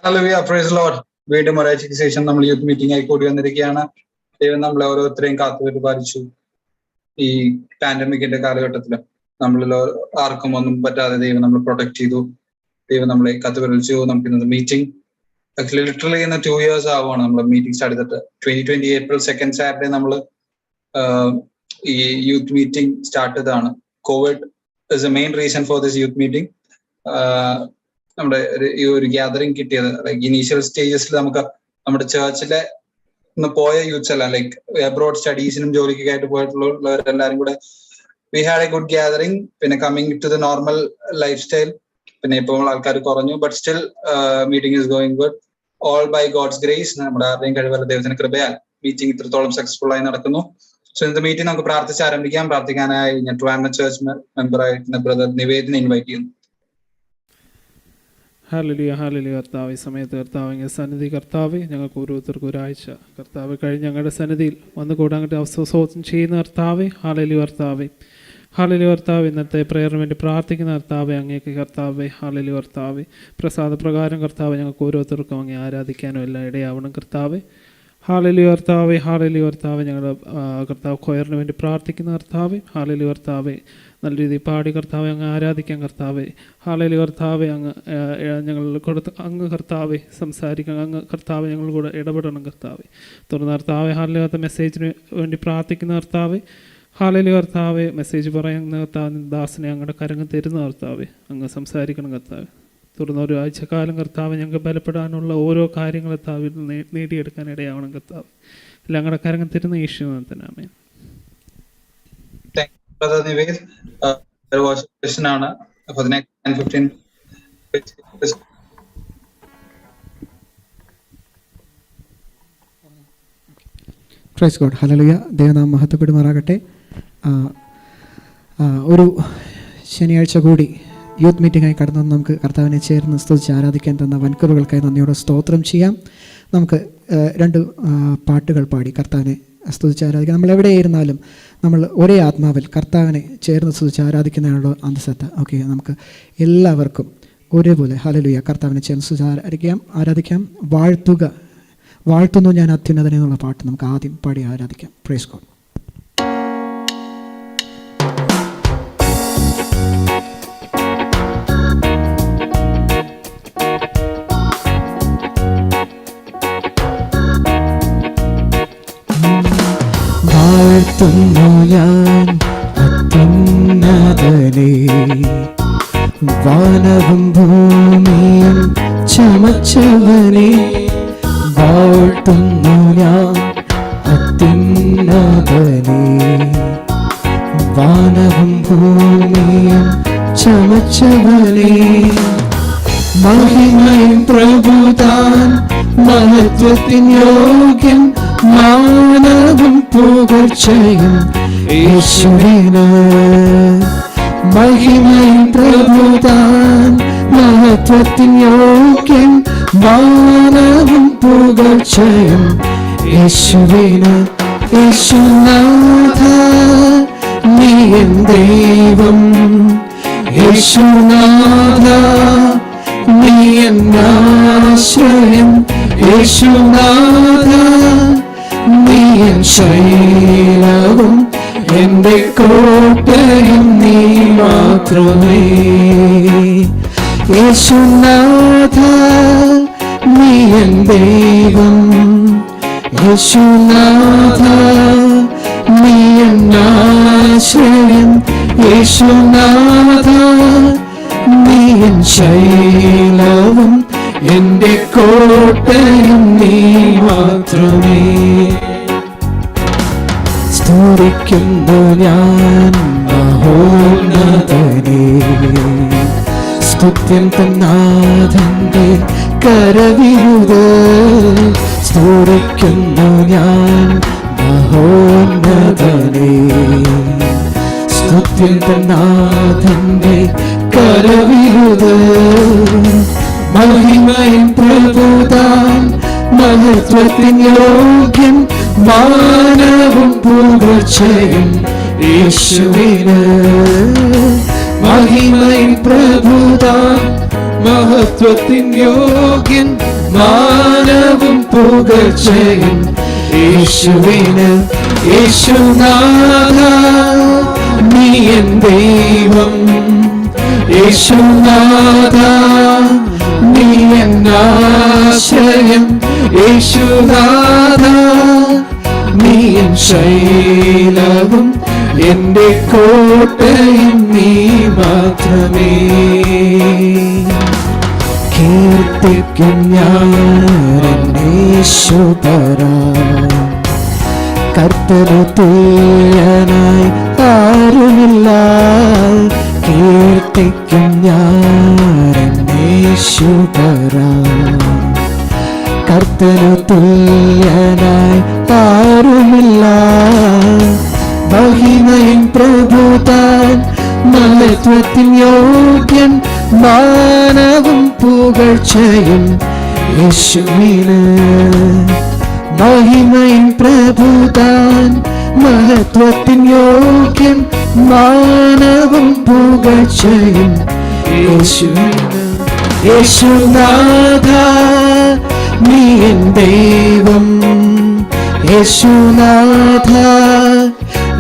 Hallelujah, praise Lord. വീണ്ടും ഒരാഴ്ചയ്ക്ക് ശേഷം നമ്മൾ യൂത്ത് മീറ്റിംഗ് ആയി കൂടി വന്നിരിക്കുകയാണ്. ദൈവം നമ്മളെ ഓരോരുത്തരെയും കാത്തുപരിപാലിച്ചു. ഈ പാൻഡമിക്കിന്റെ കാലഘട്ടത്തിൽ നമ്മളിൽ ആർക്കും ഒന്നും പറ്റാതെ ദൈവം നമ്മൾ പ്രൊട്ടക്ട് ചെയ്തു. ദൈവം നമ്മളെ കാത്തുപരിപാലിച്ചു. നമുക്ക് ഇന്നത്തെ മീറ്റിംഗ് ലിറ്ററലി ഇന്ന് 2 years ആവുകയാണ് നമ്മൾ മീറ്റിംഗ് സ്റ്റാർട്ട് ചെയ്തിട്ട്. 2020 April 2nd Saturday നമ്മൾ ഈ യൂത്ത് മീറ്റിംഗ് സ്റ്റാർട്ട് ചെയ്തതാണ്. Covid is A main reason for this youth meeting. നമ്മുടെ ഈ ഒരു ഗ്യാതറിംഗ് കിട്ടിയത് ലൈക്ക് ഇനീഷ്യൽ സ്റ്റേജസിൽ നമുക്ക് നമ്മുടെ ചേർച്ചിലെ ഇന്ന് പോയ യൂത്ത്സ് അല്ല, ലൈക്ക് അബ്രോഡ് സ്റ്റഡീസിനും ജോലിക്കൊക്കെ ആയിട്ട് പോയിട്ടുള്ളവരെല്ലാരും കൂടെ we had a good gathering. പിന്നെ coming to the normal life style. പിന്നെ ഇപ്പോൾ ആൾക്കാർ കുറഞ്ഞു, but still meeting is going good. All by God's grace. നമ്മുടെ ആരുടെയും കഴിവല്ല, ദൈവത്തിന്റെ കൃപയാൽ മീറ്റിംഗ് ഇത്രത്തോളം സക്സസ്ഫുൾ ആയി നടക്കുന്നു. സോ ഇന്നത്തെ മീറ്റിംഗ് നമുക്ക് പ്രാർത്ഥിച്ച് ആരംഭിക്കാം. പ്രാർത്ഥിക്കാനായി ഞാൻ ട്രാൻഡ്രം ചർച്ച് മെമ്പറായിട്ട് ബ്രദർ നിവേദിനെ ഇൻവൈറ്റ് ചെയ്യുന്നു. Hallelujah, hallelujah. കർത്താവ്, ഈ സമയത്ത് കർത്താവ് ഇങ്ങനെ സന്നിധി കർത്താവ് ഞങ്ങൾക്ക് ഓരോരുത്തർക്കും ഒരാഴ്ച കർത്താവ് കഴിഞ്ഞ് ഞങ്ങളുടെ സന്നിധിയിൽ വന്ന് കൂടെ അങ്ങോട്ട് അവസരം ചെയ്യുന്ന കർത്താവ്. ഹല്ലേലൂയ കർത്താവ്, ഹല്ലേലൂയ കർത്താവ്. ഇന്നത്തെ പ്രേയറിന് വേണ്ടി പ്രാർത്ഥിക്കുന്ന കർത്താവ് അങ്ങേക്ക് കർത്താവ്. ഹല്ലേലൂയ കർത്താവ്. പ്രസാദപ്രകാരം കർത്താവ് ഞങ്ങൾക്ക് ഓരോരുത്തർക്കും അങ്ങേ ആരാധിക്കാനും എല്ലാം ഇടയാവണം കർത്താവ്. ഹല്ലേലൂയ കർത്താവ്, ഹല്ലേലൂയ കർത്താവ്. ഞങ്ങളുടെ കർത്താവ് കൊയറിന് വേണ്ടി പ്രാർത്ഥിക്കുന്ന കർത്താവ്. ഹല്ലേലൂയ കർത്താവ്. നല്ല രീതിയിൽ പാടി കർത്താവ് അങ്ങ് ആരാധിക്കാൻ കർത്താവ്. ഹല്ലേലൂയ കർത്താവ്. ഞങ്ങൾ കൊടുത്ത് അങ്ങ് കർത്താവ് സംസാരിക്കാൻ അങ്ങ് കർത്താവ് ഞങ്ങൾ കൂടെ ഇടപെടണം കർത്താവ്. തുറന്ന കർത്താവ്. ഹല്ലേലൂയ. മെസ്സേജിന് വേണ്ടി പ്രാർത്ഥിക്കുന്ന കർത്താവ്. ഹല്ലേലൂയ കർത്താവ്. മെസ്സേജ് പറയുന്ന കർത്താവ് ദാസനെ അങ്ങയുടെ കരങ്ങൾ തരുന്ന കർത്താവ് അങ്ങ് സംസാരിക്കണം കർത്താവ്. തുടർന്ന് ഒരു ആഴ്ചക്കാലം കർത്താവ് ഞങ്ങൾക്ക് ബലപ്പെടാനുള്ള ഓരോ കാര്യങ്ങൾ കർത്താവ് നേടിയെടുക്കാൻ ഇടയാവണം കർത്താവ്. എല്ലാം ഞങ്ങളുടെ കരങ്ങൾ തരുന്ന യേശുനാമത്തിൽ ആമേൻ. Praise God. ഹല്ലേലൂയ. ദൈവനാമം മഹത്വപ്പെടുമാറാകട്ടെ. ഒരു ശനിയാഴ്ച കൂടി യൂത്ത് മീറ്റിംഗായി കടന്നു നമുക്ക് കർത്താവിനെ ചേർന്ന് സ്തുതിച്ച് ആരാധിക്കാൻ തന്ന വൻകൃപകൾക്കായി നന്ദിയോടെ സ്തോത്രം ചെയ്യാം. നമുക്ക് 2 പാട്ടുകൾ പാടി കർത്താവിനെ സ്തുതിച്ച് ആരാധിക്കാം. നമ്മൾ എവിടെയായിരുന്നാലും നമ്മൾ ഒരേ ആത്മാവിൽ കർത്താവിനെ ചേർന്ന് സ്തുതിച്ച് ആരാധിക്കുന്നതിനുള്ള അന്തസത്ത. ഓക്കെ, നമുക്ക് എല്ലാവർക്കും ഒരേപോലെ ഹല്ലേലൂയ കർത്താവിനെ ചേർന്ന് സ്തുതിച്ച് ആരാധിക്കാം. വാഴ്ത്തുന്നു ഞാൻ അത്യുന്നതനെ എന്നുള്ള പാട്ട് നമുക്ക് ആദ്യം പാടി ആരാധിക്കാം. Praise God. വാഴ്ത്തുന്നു ഞാൻ അത്യുന്നതനെ, വാനവും ഭൂമിയും ചമച്ചവനെ. വാഴ്ത്തുന്നു ഞാൻ അത്യുന്നതനെ, വാനവും ഭൂമിയും ചമച്ചവനെ. മഹിമയും പ്രഭുതാൻ മഹത്വത്തിൻ യോഗ്യൻ, മാനവും പുകഴ്ചയും യേശുവിന്. മഹിമയും പ്രഭുതാൻ മഹത്വത്തിൻ യോഗ്യൻ, മാനവും പുകഴ്ചയും യേശുവിന്. യേശുനാഥ നീ എൻ ദൈവം, യേശുനാഥ നീ എൻ ആശ്രയം, യേശുനാഥ നീ എൻ ശൈലവും എന്റെ കോട്ടയും നീ മാത്രമേ. യേശുനാഥ നീ എൻ ദൈവം, യേശുനാഥ നീ എൻ ആശ്രയം, യേശുനാഥ നീ എൻ ശൈലവും എന്റെ കോട്ടയും നീ മാത്രമേ. സ്തുതിക്കുന്നു ഞാൻ മഹോന്നതനെ, സ്തുത്യൻ തന്നാഥന്റെ കരവിരുത്. സ്തുതിക്കുന്നു ഞാൻ മഹോന്നതനെ, സ്തുത്യൻ തന്നാഥന്റെ കരവിരുത്. മഹിമയും പ്രഭുതാൻ മഹത്വത്തിൻ യോഗ്യൻ, മാനവും പുകഴ്ചയും യേശുവിന്. മഹിമയും പ്രഭുതാൻ മഹത്വത്തിൻ യോഗ്യൻ മാനവും പുകഴ്ചയും യേശുവിന്. യേശുനാഥ നീ എൻ ദൈവം, യേശുനാഥ നീ എൻ ആശ്രയം, യേശുനാഥ നീ എൻ ശൈലവും എന്റെ കോട്ടയും നീ മാത്രമേ. കീർത്തിക്കും ഞാൻ യേശുപരാ, കർത്തനു തുല്യനായി ആരുമില്ല. കീർത്തിക്കും ഞാൻ യേശുപരാ, കർത്തനു തുല്യനായി ആരുമില്ല. മഹിമയിൻ പ്രഭുതാൻ മഹത്വത്തിൻ യോഗ്യൻ മാനവും പുകഴ്ചയും യേശുവിന്. മഹിമയിൻ പ്രഭുതാൻ മഹത്വത്തിൻ യോഗ്യൻ മാനവും പുകഴ്ചയും യേശുവിന്. യേശുനാഥ നീ എൻ ദൈവം, യേശുനാഥ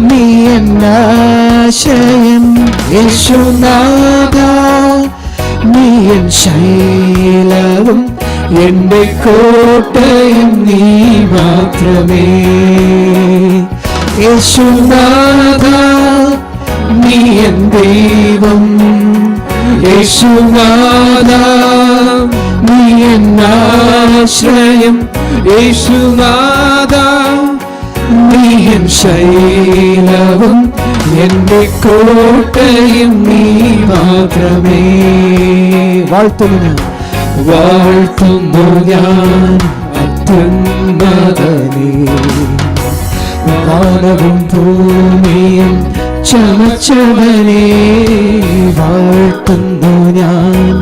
നീ എൻ ആശ്രയം, യേശുനാഥ നീ എൻ ശൈലവും എന്റെ കോട്ടയും നീ മാത്രമേ. യേശുനാഥ നീ എൻ ദൈവം, യേശുനാഥ നീ എൻ ആശ്രയം, യേശുനാഥ നീ എൻ ശൈലവും എന്റെ കോട്ടയും നീ മാത്രമേ. വാഴ്ത്തുന്നു വാഴ്ത്തുന്നു ഞാൻ അത്യുന്നതനേ, വാനവും ഭൂമിയും ചമച്ചവനേ. വാഴ്ത്തുന്നു ഞാൻ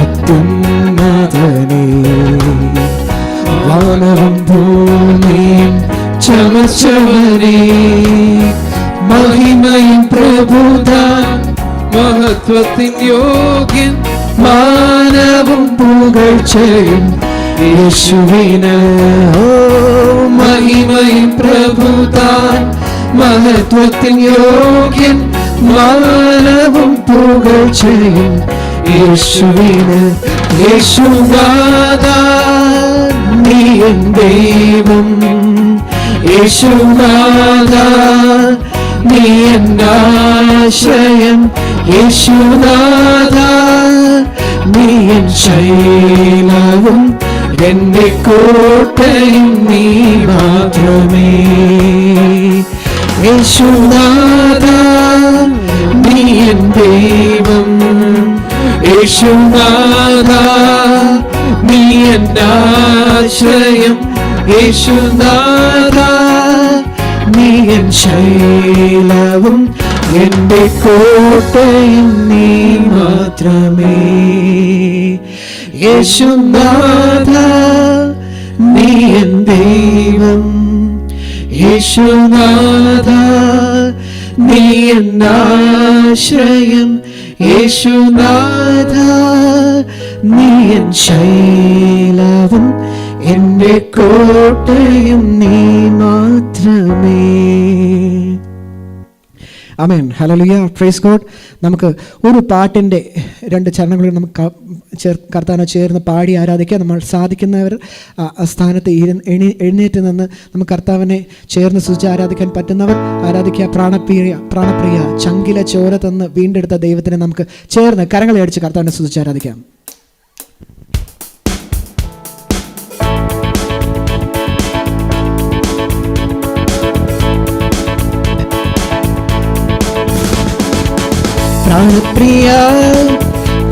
അത്യുന്നതനേ, വാനവും ഭൂമിയും ചമച്ചവനേ. മഹിമയും പ്രഭുതാൻ മഹത്വത്തിൻ യോഗ്യൻ മാനവും പുകഴ്ചയും യേശുവിന്. മഹിമയും പ്രഭുതാൻ മഹത്വത്തിൻ യോഗ്യൻ മാനവും പുകഴ്ചയും യേശുവിന്. യേശുനാഥ നീ എൻ ദൈവം, യേശുനാഥ നീ എൻ ആശ്രയം, യേശുനാഥ നീ എൻ ശൈലവും എന്റെ കോട്ടയും നീ മാത്രമേ. യേശുനാഥ നീ എൻ ദൈവം, യേശുനാഥ നീ എൻ ആശ്രയം, യേശുനാഥ നീ എൻ ശൈലവും എന്റെ കോട്ടയും നീ മാത്രമേ. യേശുനാഥ നീ എൻ ദൈവം, യേശുനാഥ നീ എൻ ആശ്രയം, യേശുനാഥ നീ എൻ ശൈലവും എന്റെ കോട്ടയും നീ മാത്രമേ. ആമേൻ, ഹല്ലേലൂയ, പ്രൈസ് ഗോഡ്. നമുക്ക് ഒരു പാട്ടിൻ്റെ 2 ചരണങ്ങളിൽ നമുക്ക് കർത്താവിനെ ചേർന്ന് പാടി ആരാധിക്കാം. നമ്മൾ സാധിക്കുന്നവർ സ്ഥാനത്ത് എഴുന്നേറ്റ് നിന്ന് നമുക്ക് കർത്താവിനെ ചേർന്ന് സ്തുതിച്ച് ആരാധിക്കാൻ പറ്റുന്നവർ ആരാധിക്കുക. പ്രാണപ്രിയ ചങ്കില ചോര തന്ന് വീണ്ടെടുത്ത ദൈവത്തിനെ നമുക്ക് ചേർന്ന് കരങ്ങളെ അടിച്ച് കർത്താവിനെ സ്തുതിച്ച് ആരാധിക്കാം.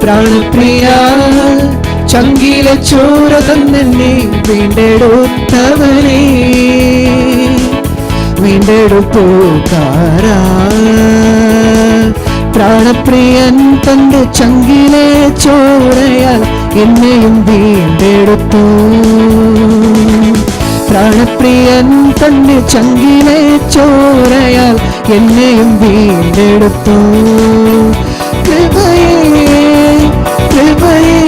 പ്രാണപ്രിയ ചങ്കിലെ ചോര തന്നെ വീണ്ടെടുത്തവനെ, വീണ്ടെടുപ്പുകാരാ. പ്രാണപ്രിയൻ തന്റെ ചങ്കിലെ ചോരയാൽ എന്നെയും വീണ്ടെടുത്തു. പ്രാണപ്രിയൻ തന്റെ ചങ്കിലെ ചോരയാൽ എന്നെയും വീണ്ടെടുത്തു. കൃപയേ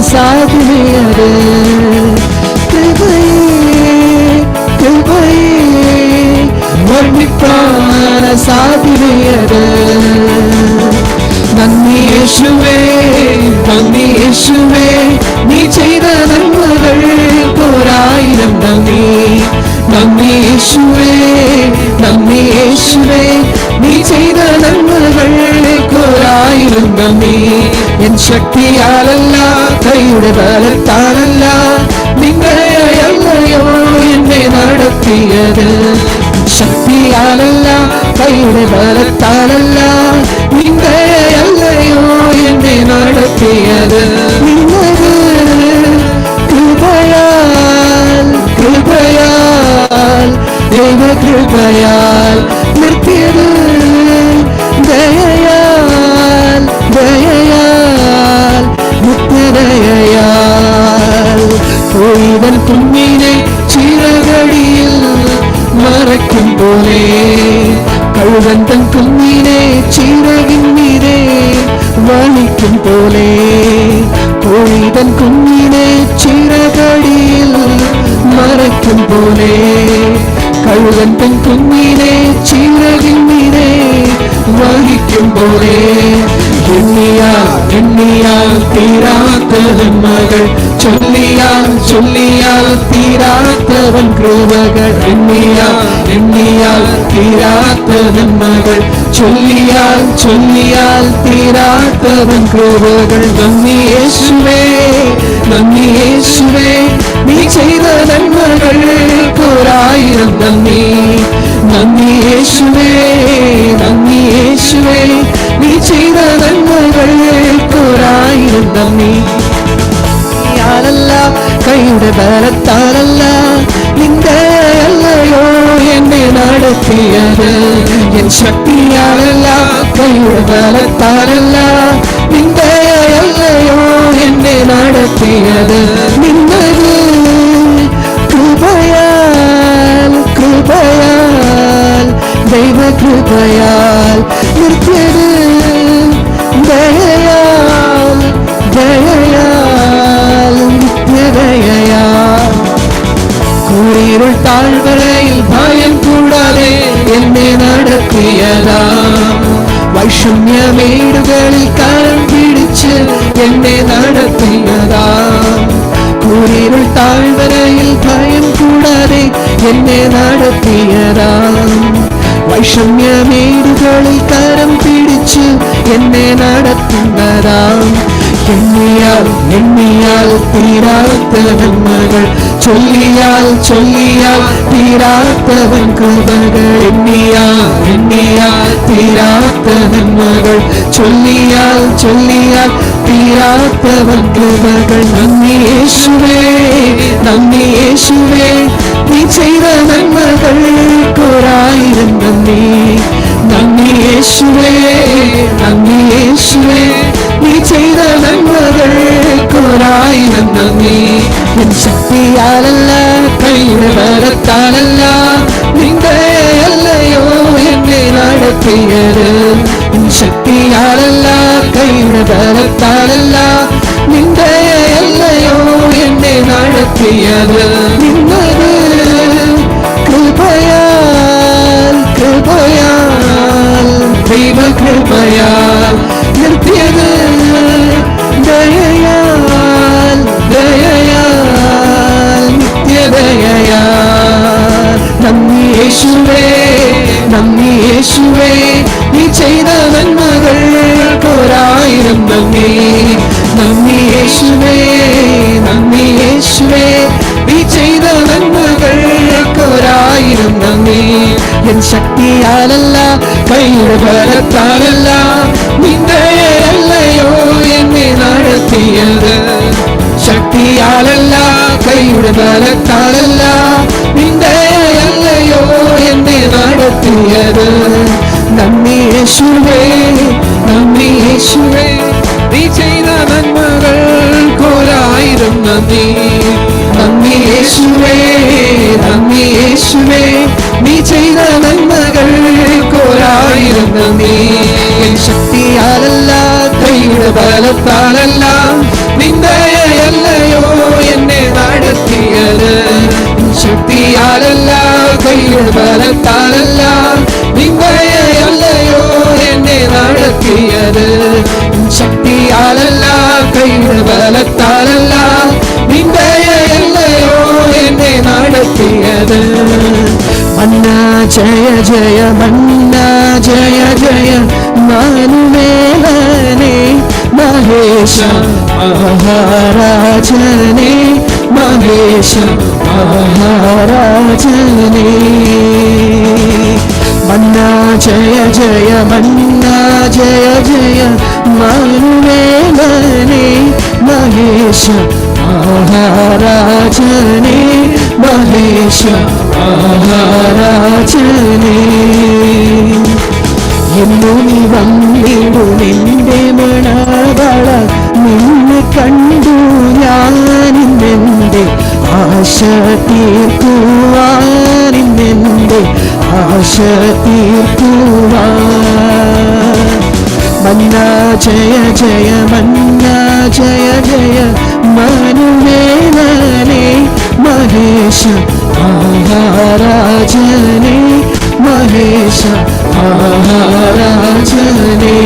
സാധ്യമേയത്. വർണ്ണിപ്പാൻ സാധ്യമേയത്. നന്ദി യേശുവേ, നന്ദി യേശുവേ, നീ ചെയ്ത നന്മകൾ ഒരായിരം നന്ദി. നന്ദി യേശുവേ, നന്ദി യേശുവേ, നീ ചെയ്ത നന്മകൾ ഒരായിരം നന്ദി. എൻ ശക്തിയാലല്ല, കൈയുടെ ബലത്താലല്ല, നിങ്ങളെയല്ലയോ എന്നെ നടത്തിയത്. ശക്തിയാലല്ല, കൈയുടെ ബലത്താലല്ല, നിങ്ങളെയല്ലയോ എന്നെ നടത്തിയത്. നിങ്ങളുടെ കൃപയാൽ, കൃപയാൽ, ദൈവകൃപയാൽ നിർത്തിയത്. ദയയാൽ, ദയയാൽ, നിത്യദയയാൽ. കൊയ്തൻ കുഞ്ഞിനെ ചിറകടിയിൽ മറയ്ക്കും പോലെ, കഴുകൻ തൻ കുഞ്ഞിനെ ചിറകിന്മീതെ വഹിക്കും പോലെ, കൊയ്തൻ കുഞ്ഞിനെ ചിറകടിയിൽ മറയ്ക്കും പോലെ, കഴുകൻ തൻ കുഞ്ഞിനെ ചിറകിന്മീതെ വഹിക്കും പോലെ. എണ്ണിയാൽ തീരാത്ത നന്മകൾ, ചൊല്ലിയാൽ തീരാത്തവൻ കൃപകൾ. എണ്ണിയാൽ തീരാത്ത നന്മകൾ, ചൊല്ലിയാൽ തീരാത്തവൻ കൃപകൾ. നന്ദി യേശുവേ, നന്ദി യേശുവേ, നീ ചെയ്ത നന്മകൾ ഒരായിരം നന്ദി. നന്ദി യേശുവേ, നന്ദി യേശുവേ, നീ ചെയ്ത നന്മകൾ ഒരായിരം നന്ദി. കൈയുടെ ബലത്താലല്ല, നിന്റെ അല്ലയോ എന്നെ നടത്തിയത്. എൻ ശക്തിയാലല്ല, കൈയുടെ ബലത്താലല്ല, നിന്റെ അല്ലയോ എന്നെ നടത്തിയത്. നിന്നത് കൃപയാൽ, കൃപയാൽ, ദൈവകൃപയാൽ നിർത്തിയത്. ദയയാൽ, ദയയാൽ, നിത്യദയയാൽ. കൂരിരുൾ താഴ്വരയിൽ ഭയം കൂടാതെ എന്നെ നടത്തിയതാ. വൈഷമ്യമേടുകളിൽ കരം പിടിച്ച് എന്നെ നടത്തിയതാ. കൂരിരുൾ താഴ്വരയിൽ ഭയം കൂടാതെ എന്നെ നടത്തിയതാ. വൈഷമ്യമേടുകളിൽ കരം പിടിച്ച് എന്നെ നടത്തുന്നതാ. എണ്ണിയാൽ തീരാത്ത നന്മകൾ, ചൊല്ലിയാൽ തീരാത്തവൻ കൃപകൾ. എണ്ണിയാൽ തീരാത്ത നന്മകൾ, ചൊല്ലിയാൽ തീരാത്തവൻ കൃപകൾ. നന്ദി യേശുവേ, നന്ദി യേശുവേ, നീ ചെയ്ത നന്മകൾ ഒരായിരം നന്ദി. നന്ദി യേശുവേ, നന്ദി യേശുവേ, നീ ചെയ്ത നന്മകൾ ഒരായിരം നന്ദി. എൻ ശക്തിയാലല്ല, കൈയുടെ ബലത്താലല്ല, നിന്റെ അല്ലയോ എന്നെ നടത്തിയത്. എൻ ശക്തിയാലല്ല, കൈയുടെ ബലത്താലല്ല, നിന്റെ അല്ലയോ എന്നെ നടത്തിയത്. നിന്നത് കൃപയാൽ, കൃപയാൽ, ദൈവകൃപയാൽ നിർത്തിയത്. ദയയാൽ, ദയയാൽ, നിത്യദയയാൽ. നന്ദി യേശുവേ, നന്ദി യേശുവേ, നീ ചെയ്ത നന്മകൾ ഒരായിരം നന്ദി. നന്ദി യേശുവേ, നന്ദി യേശുവേ, നീ ചെയ്ത നന്മകൾ ഒരായിരം നന്ദി. എൻ ശക്തിയാലല്ല, കൈയുടെ ബലത്താലല്ല, നിന്റെ അല്ലയോ എന്നെ നടത്തിയത്. ശക്തിയാലല്ല, കൈയുടെ ബലത്താലല്ല, നിന്റെ അല്ലയോ എന്നെ നടത്തിയത്. നന്ദി യേശുവേ, നന്ദി യേശുവേ, നീ ചെയ്ത നന്മകൾ ഒരായിരം നന്ദി. നന്ദി യേശുവേ, നന്ദി യേശുവേ, നീ ചെയ്ത നന്മകൾ ഒരായിരം നന്ദി. എൻ ശക്തിയാലല്ല, കൈയുടെ ബലത്താലല്ല, നിന്റെ നടത്തിയത്. ശക്തിയാലല്ല, കൈയുടെ ബലത്താലല്ല, നിങ്ങളെയല്ലയോ എന്നെ നടത്തിയത്. ശക്തിയാലല്ല, കൈയുടെ ബലത്താലല്ല, നിങ്ങളെയല്ലയോ എന്നെ നടത്തിയത്. മന്ന ജയ ജയ, മന്ന ജയ ജയ, മാനുവേലനെ മഹേശ മഹാരാജനെ, മഹേശ മഹാരാജനെ. മന്ന ജയ ജയ, മന്ന ജയ ജയ, മാനുവേലനെ മഹേശ മഹാരാജനെ, മഹേശ മഹാരാജനെ. എന്നു നീ വന്നിടു നിന്റെ മണവള, നിന്നെ കണ്ടു ഞാനിന്നെന്റെ ആശ തീർക്കുവാൻ, ഇന്നെന്റെ ആശ തീർക്കുവാൻ. മന്ന ജയ ജയ, മന്ന ജയ ജയ, മാനുവേലനെ മഹേശ മഹാരാജനെ, മഹേശ മഹാരാജനെ.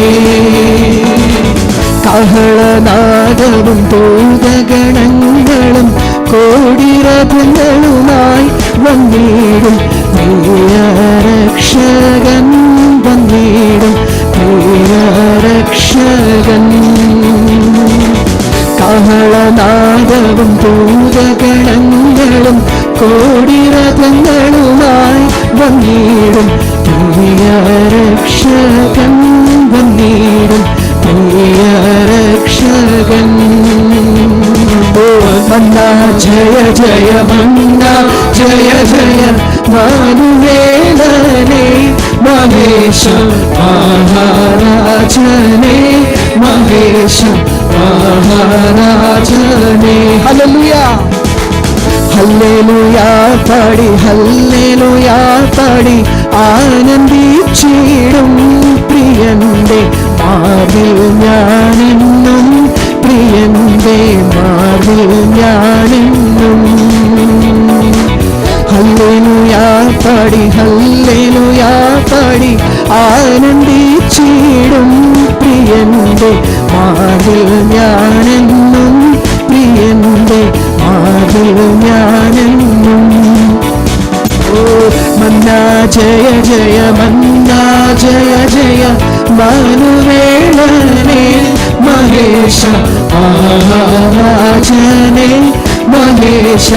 കാഹളനാദവും ഭൂതഗണങ്ങളും കോടിരഥങ്ങളുമായി വന്നിടും പ്രിയരക്ഷകൻ, വന്നിടും പ്രിയരക്ഷകൻ. കാഹളനാദവും ഭൂതഗണങ്ങളും കോടിരഥങ്ങളുമായി വന്നിടും പ്രിയരക്ഷകൻ, വന്നിടും പ്രിയരക്ഷകൻ. മന്ന ജയ ജയ, മന്ന ജയ ജയ, മാനുവേലനെ മഹേശ മഹാരാജനെ, മഹേശ മഹാരാജനെ. ഹല്ലേലൂയ, ഹല്ലേലൂയ പാടി, ഹല്ലേലൂയ പാടി, ആനന്ദിച്ചിടും പ്രിയന്റെ മാറിൽ ഞാനെന്നും, പ്രിയന്റെ മാറിൽ ഞാനെന്നും. ഹല്ലേലൂയ പാടി, ഹല്ലേലൂയ പാടി, ആനന്ദിച്ചിടും പ്രിയന്റെ മാറിൽ ഞാനെന്നും, പ്രിയന്റെ മാറിൽ ഞാനെന്നും. മന്ന ജയ ജയ, മന്ന ജയ ജയ, മാനുവേലനെ മഹേശ മഹാരാജനെ, മഹേശ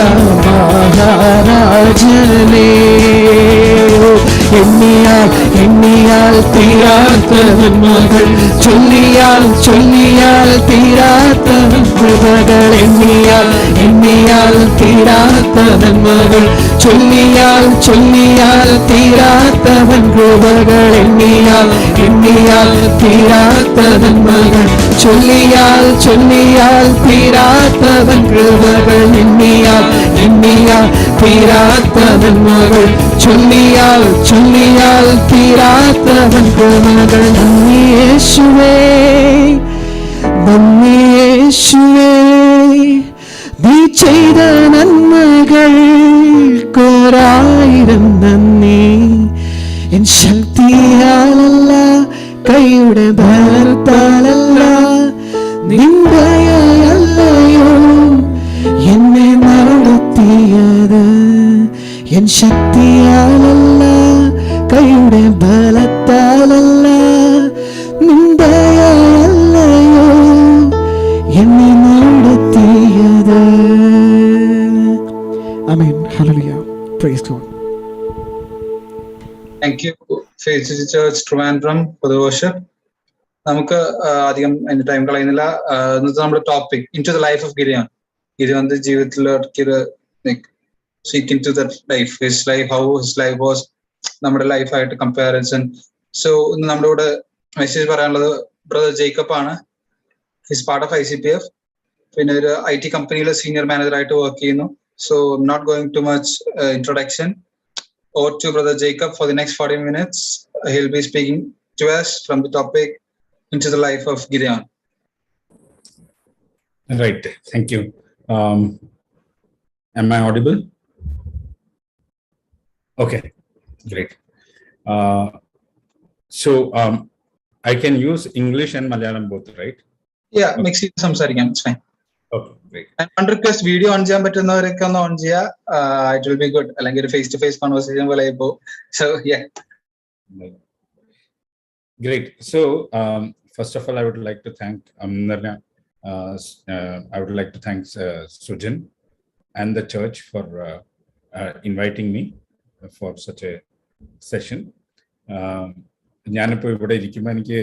മഹാരാജനെ. എണ്ണിയാൽ എണ്ണിയാൽ തീരാത്ത നന്മകൾ, ചൊല്ലിയാൽ ചൊല്ലിയാൽ തീരാത്ത കൃപകൾ. എണ്ണിയാൽ എണ്ണിയാൽ തീരാത്ത നന്മകൾ, ചൊല്ലിയാൽ ചൊല്ലിയാൽ തീരാത്തവൻ കൃപകൾ. എണ്ണിയാൽ എണ്ണിയാൽ തീരാത്ത നന്മകൾ, ചൊല്ലിയാൽ ചൊല്ലിയാൽ തീരാത്തവൻ കൃപകൾ. എണ്ണിയാൽ എണ്ണിയാൽ തീരാത്ത നന്മകൾ, ചൊല്ലിയാൽ ചൊല്ലിയാൽ തീരാത്തവൻ കൃപകൾ. നന്ദി യേശുവേ, നന്ദി യേശുവേ, നീ ചെയ്ത നന്മകൾക്കൊരായിരം നന്ദി. എൻ ശക്തിയാലല്ല, കൈയുടെ ബലത്താലല്ല, നിന്ദയല്ലയോ എന്നെ നടത്തിയത്. എൻ ശക്തിയാലല്ല, കൈയുടെ ബലത്താലല്ല, നിന്ദയല്ലയോ എന്നെ നടത്തിയത്. Amen. Hallelujah. Praise God. Thank you, Faithcity Church Trivandrum, for the worship. നമുക്ക് അധികം അതിന്റെ ടൈം കളയുന്നില്ല. ഇന്നത്തെ നമ്മുടെ topic into the life of Gideon. ഗിഡിയോന്റെ ജീവിതത്തിലേക്ക് seek into the life, his life, how his life was, നമ്മുടെ ലൈഫായിട്ട് കമ്പാരിസൺ. സോ ഇന്ന് നമ്മുടെ കൂടെ മെസ്സേജ് പറയാനുള്ളത് ബ്രദർ ജേക്കബ് ആണ്. His part of ICPF. പിന്നെ ഒരു IT കമ്പനിയിലെ സീനിയർ മാനേജറായിട്ട് വർക്ക് ചെയ്യുന്നു. So not going to much introduction. Over to Brother Jacob for the next 40 minutes. He'll be speaking to us from the topic into the life of Gideon. Right. Thank you. Am I audible? Okay, great. So I can use English and Malayalam both, right? Yeah, mix it സംസാരിക്കാം. It's fine. Okay, great. And one request, video on ചെയ്യാൻ പറ്റുന്നവരൊക്കെ ഒന്ന് on ചെയ്യുക. It will be good. അല്ലെങ്കിൽ ഒരു face to face conversation പോലെ ആയിപ്പോ. So yeah. Great. So first of all, I would like to thank I would like to thank Sujin and the church for inviting me for such a session. ഞാനിപ്പോൾ ഇവിടെ ഇരിക്കുമ്പോൾ എനിക്ക്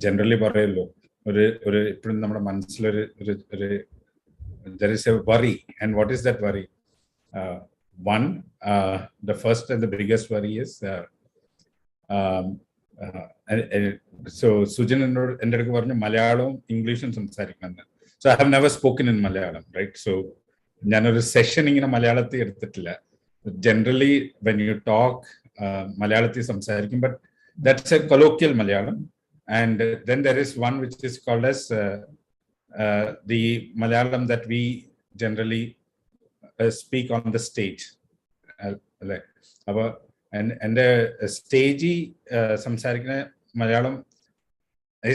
generally പറയുമല്ലോ ഒരു ഇപ്പോഴും നമ്മുടെ മനസ്സിലൊരു there is a worry, and what is that worry? One, the first and the biggest worry is so Sujin എൻ്റെ അടുത്ത് പറഞ്ഞു മലയാളവും ഇംഗ്ലീഷും സംസാരിക്കണം. So I have never spoken in Malayalam, right? So ഞാനൊരു സെഷൻ ഇങ്ങനെ മലയാളത്തിൽ എടുത്തിട്ടില്ല. Generally when you talk മലയാളത്തിൽ സംസാരിക്കും, but that's a colloquial Malayalam. And then there is one which is called as the Malayalam that we generally speak on the stage. And the stagey samsarikana Malayalam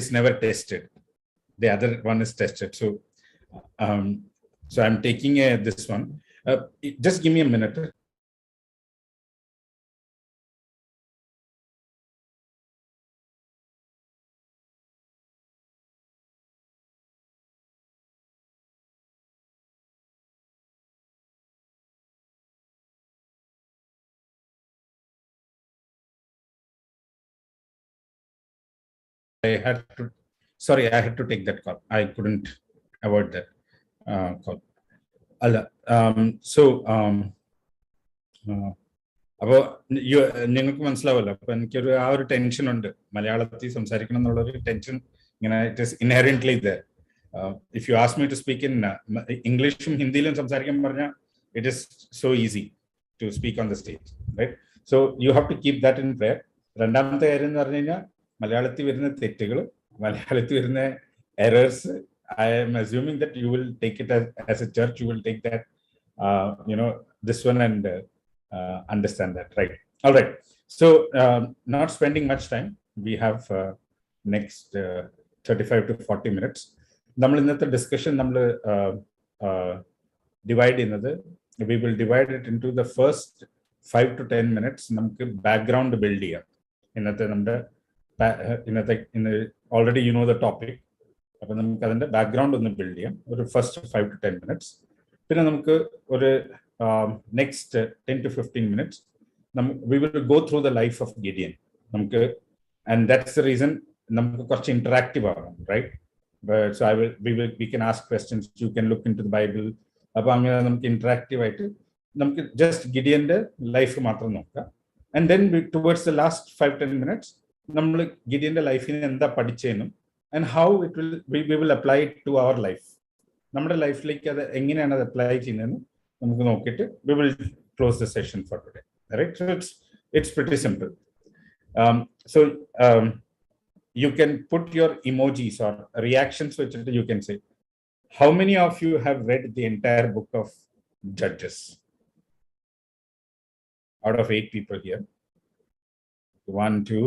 is never tested. The other one is tested. So so I'm taking this one. Just give me a minute. I had to take that call. I couldn't avoid that call. So അപ്പോൾ നിങ്ങൾക്ക് മനസ്സിലാവല്ലോ. അപ്പൊ എനിക്കൊരു ആ ഒരു tension ഉണ്ട്, മലയാളത്തിൽ സംസാരിക്കണം എന്നുള്ളൊരു ടെൻഷൻ ഇങ്ങനെ it is inherently there. If you ask me to speak in ഇംഗ്ലീഷും ഹിന്ദിയിലും സംസാരിക്കാൻ പറഞ്ഞാൽ it is so easy to speak on the stage, right? So you have to keep that in prayer. രണ്ടാമത്തെ കാര്യം എന്ന് പറഞ്ഞു കഴിഞ്ഞാൽ മലയാളത്തിൽ വരുന്ന തെറ്റുകൾ, മലയാളത്തിൽ വരുന്ന errors, I am assuming that you will take it as a church, you will take that, this one and understand that, right? All right. So, not spending much time, we have next 35 to 40 minutes. നമ്മൾ ഇന്നത്തെ discussion നമ്മൾ divide ചെയ്യുന്നത്, we will divide it into the first 5 to 10 minutes. നമുക്ക് background build ചെയ്യാം. ഇന്നത്തെ നമ്മുടെ already you know the topic. അപ്പം നമുക്ക് അതിൻ്റെ ബാക്ക്ഗ്രൗണ്ട് ഒന്ന് ബിൽഡ് ചെയ്യാം, ഒരു ഫസ്റ്റ് 5 to 10 minutes. പിന്നെ നമുക്ക് ഒരു next 10 to 15 minutes we will go through the life of Gideon. നമുക്ക്, and that's the reason നമുക്ക് കുറച്ച് ഇന്ററാക്റ്റീവ് ആവാം, right? So we can ask questions, you can look into the Bible. അപ്പോൾ അങ്ങനെ നമുക്ക് ഇന്ററാക്റ്റീവ് ആയിട്ട് നമുക്ക് ജസ്റ്റ് ഗിഡിയന്റെ ലൈഫ് മാത്രം നോക്കാം. And then towards the last 5-10 minutes നമ്മൾ ഗിഡിയന്റെ ലൈഫിന് എന്താ പഠിച്ചതെന്നും and how it will we will apply it to our life. നമ്മുടെ ലൈഫിലേക്ക് അത് എങ്ങനെയാണ് അത് അപ്ലൈ ചെയ്യുന്നതെന്ന് നമുക്ക് നോക്കിയിട്ട് we will close the session for today, right? So it's pretty simple. So you can put your emojis or reactions which you can say. How many of you have read the entire book of Judges? Out of 8 people here, 1, 2.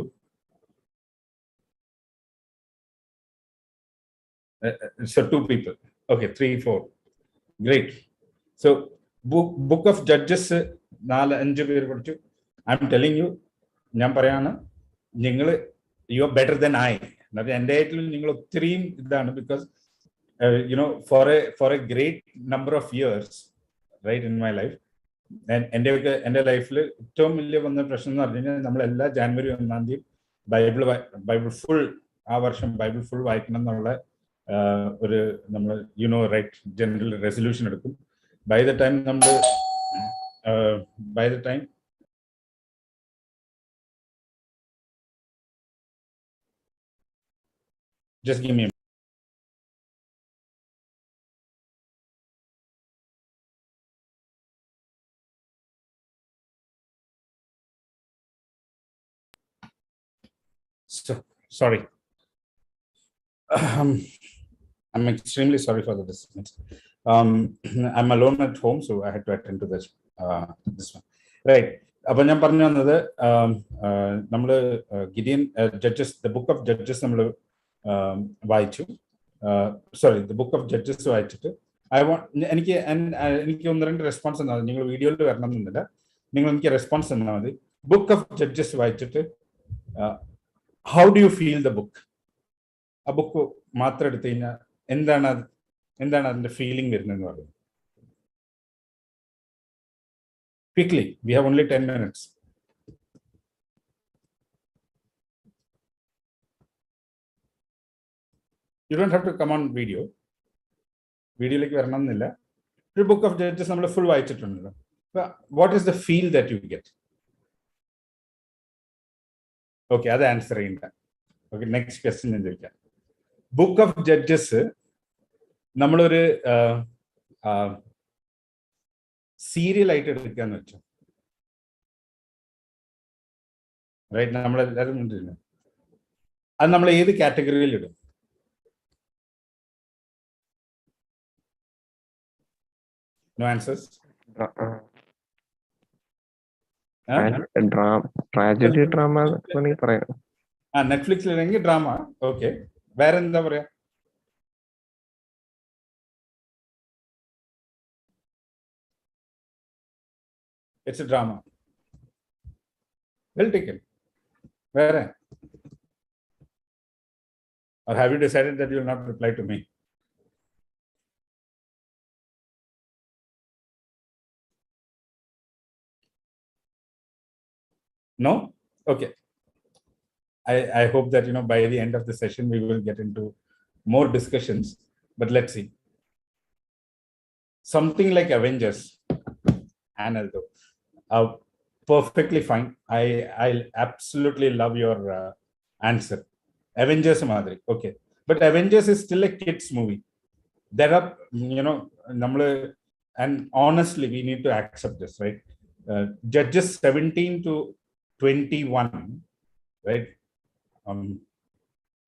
So 2 people. Okay, 3, 4. Great. So book of Judges 4-5 പേര് പഠിച്ചു. I'm telling you, ഞാൻ പറയാണ്, നിങ്ങൾ you are better than I. എൻ്റെ ആയിട്ടും നിങ്ങൾ ഒത്തിരിയും ഇതാണ്, because for a great number of years, right, in my life, എൻ്റെ ലൈഫിൽ ഏറ്റവും വലിയ വന്ന പ്രശ്നം എന്ന് പറഞ്ഞു കഴിഞ്ഞാൽ നമ്മളെല്ലാ ജാനുവരി 1-ാം തീയതി ബൈബിൾ ഫുൾ, ആ വർഷം ബൈബിൾ ഫുൾ വായിക്കണം എന്നുള്ള ഒരു നമ്മൾ റൈറ്റ് ജനറൽ റെസൊല്യൂഷൻ എടുക്കും. By the time just give me a sorry. I'm extremely sorry for the disturbance. I'm alone at home, so I had to attend to this one. Right. അപ്പോൾ ഞാൻ പറഞ്ഞു വന്നത് നമ്മൾ Gideon judges, the book of Judges നമ്മൾ വായിച്ചു. Sorry, the book of judges വായിച്ചിട്ട് എനിക്ക് ഒന്ന് രണ്ട് റെസ്പോൺസ് തന്നാൽ മതി. നിങ്ങൾ വീഡിയോയിൽ വരണം എന്നില്ല, നിങ്ങൾ എനിക്ക് റെസ്പോൺസ് തന്നാൽ മതി. ബുക്ക് ഓഫ് ജഡ്ജസ് വായിച്ചിട്ട് how do you feel the book? ആ ബുക്ക് മാത്രം എടുത്തു കഴിഞ്ഞാൽ എന്താണ് അതിന്റെ ഫീലിംഗ് വരുന്നതെന്ന് പറയുന്നത്? Quickly, we have only 10 minutes. You don't have to come on video. വീഡിയോയിലേക്ക് വരണമെന്നില്ല. ഒരു ബുക്ക് ഓഫ് ജഡ്ജസ് നമ്മൾ ഫുൾ വായിച്ചിട്ടുണ്ടല്ലോ. What is the feel that you get? Okay, അത് ആൻസർ ചെയ്യണ്ട. ഓക്കെ, നെക്സ്റ്റ് ക്വസ്റ്റ്യൻ ഞാൻ ചോദിക്കാം. ബുക്ക് ഓഫ് ജഡ്ജസ് നമ്മളൊരു സീരിയൽ ആയിട്ട് എടുക്കാന്ന് വെച്ചു, റൈറ്റ്? നമ്മളെല്ലാവരും അത് നമ്മൾ ഏത് കാറ്റഗറിയിൽ ഇടും? No answers? ട്രാജഡി ഡ്രാമ പറയാം. നെറ്റ്ഫ്ലിക്സിലെങ്കിൽ ഡ്രാമ. ഓക്കെ, വേറെ എന്താ പറയാ? It's a drama. Well taken. Where? Or have you decided that you will not reply to me? No? Okay. I hope that, by the end of the session, we will get into more discussions. But let's see. Something like Avengers. Analdo. Perfectly fine. I absolutely love your answer. Avengers madri. Okay. But Avengers is still a kids movie. There are, and honestly, we need to accept this, right? Judges 17 to 21, right?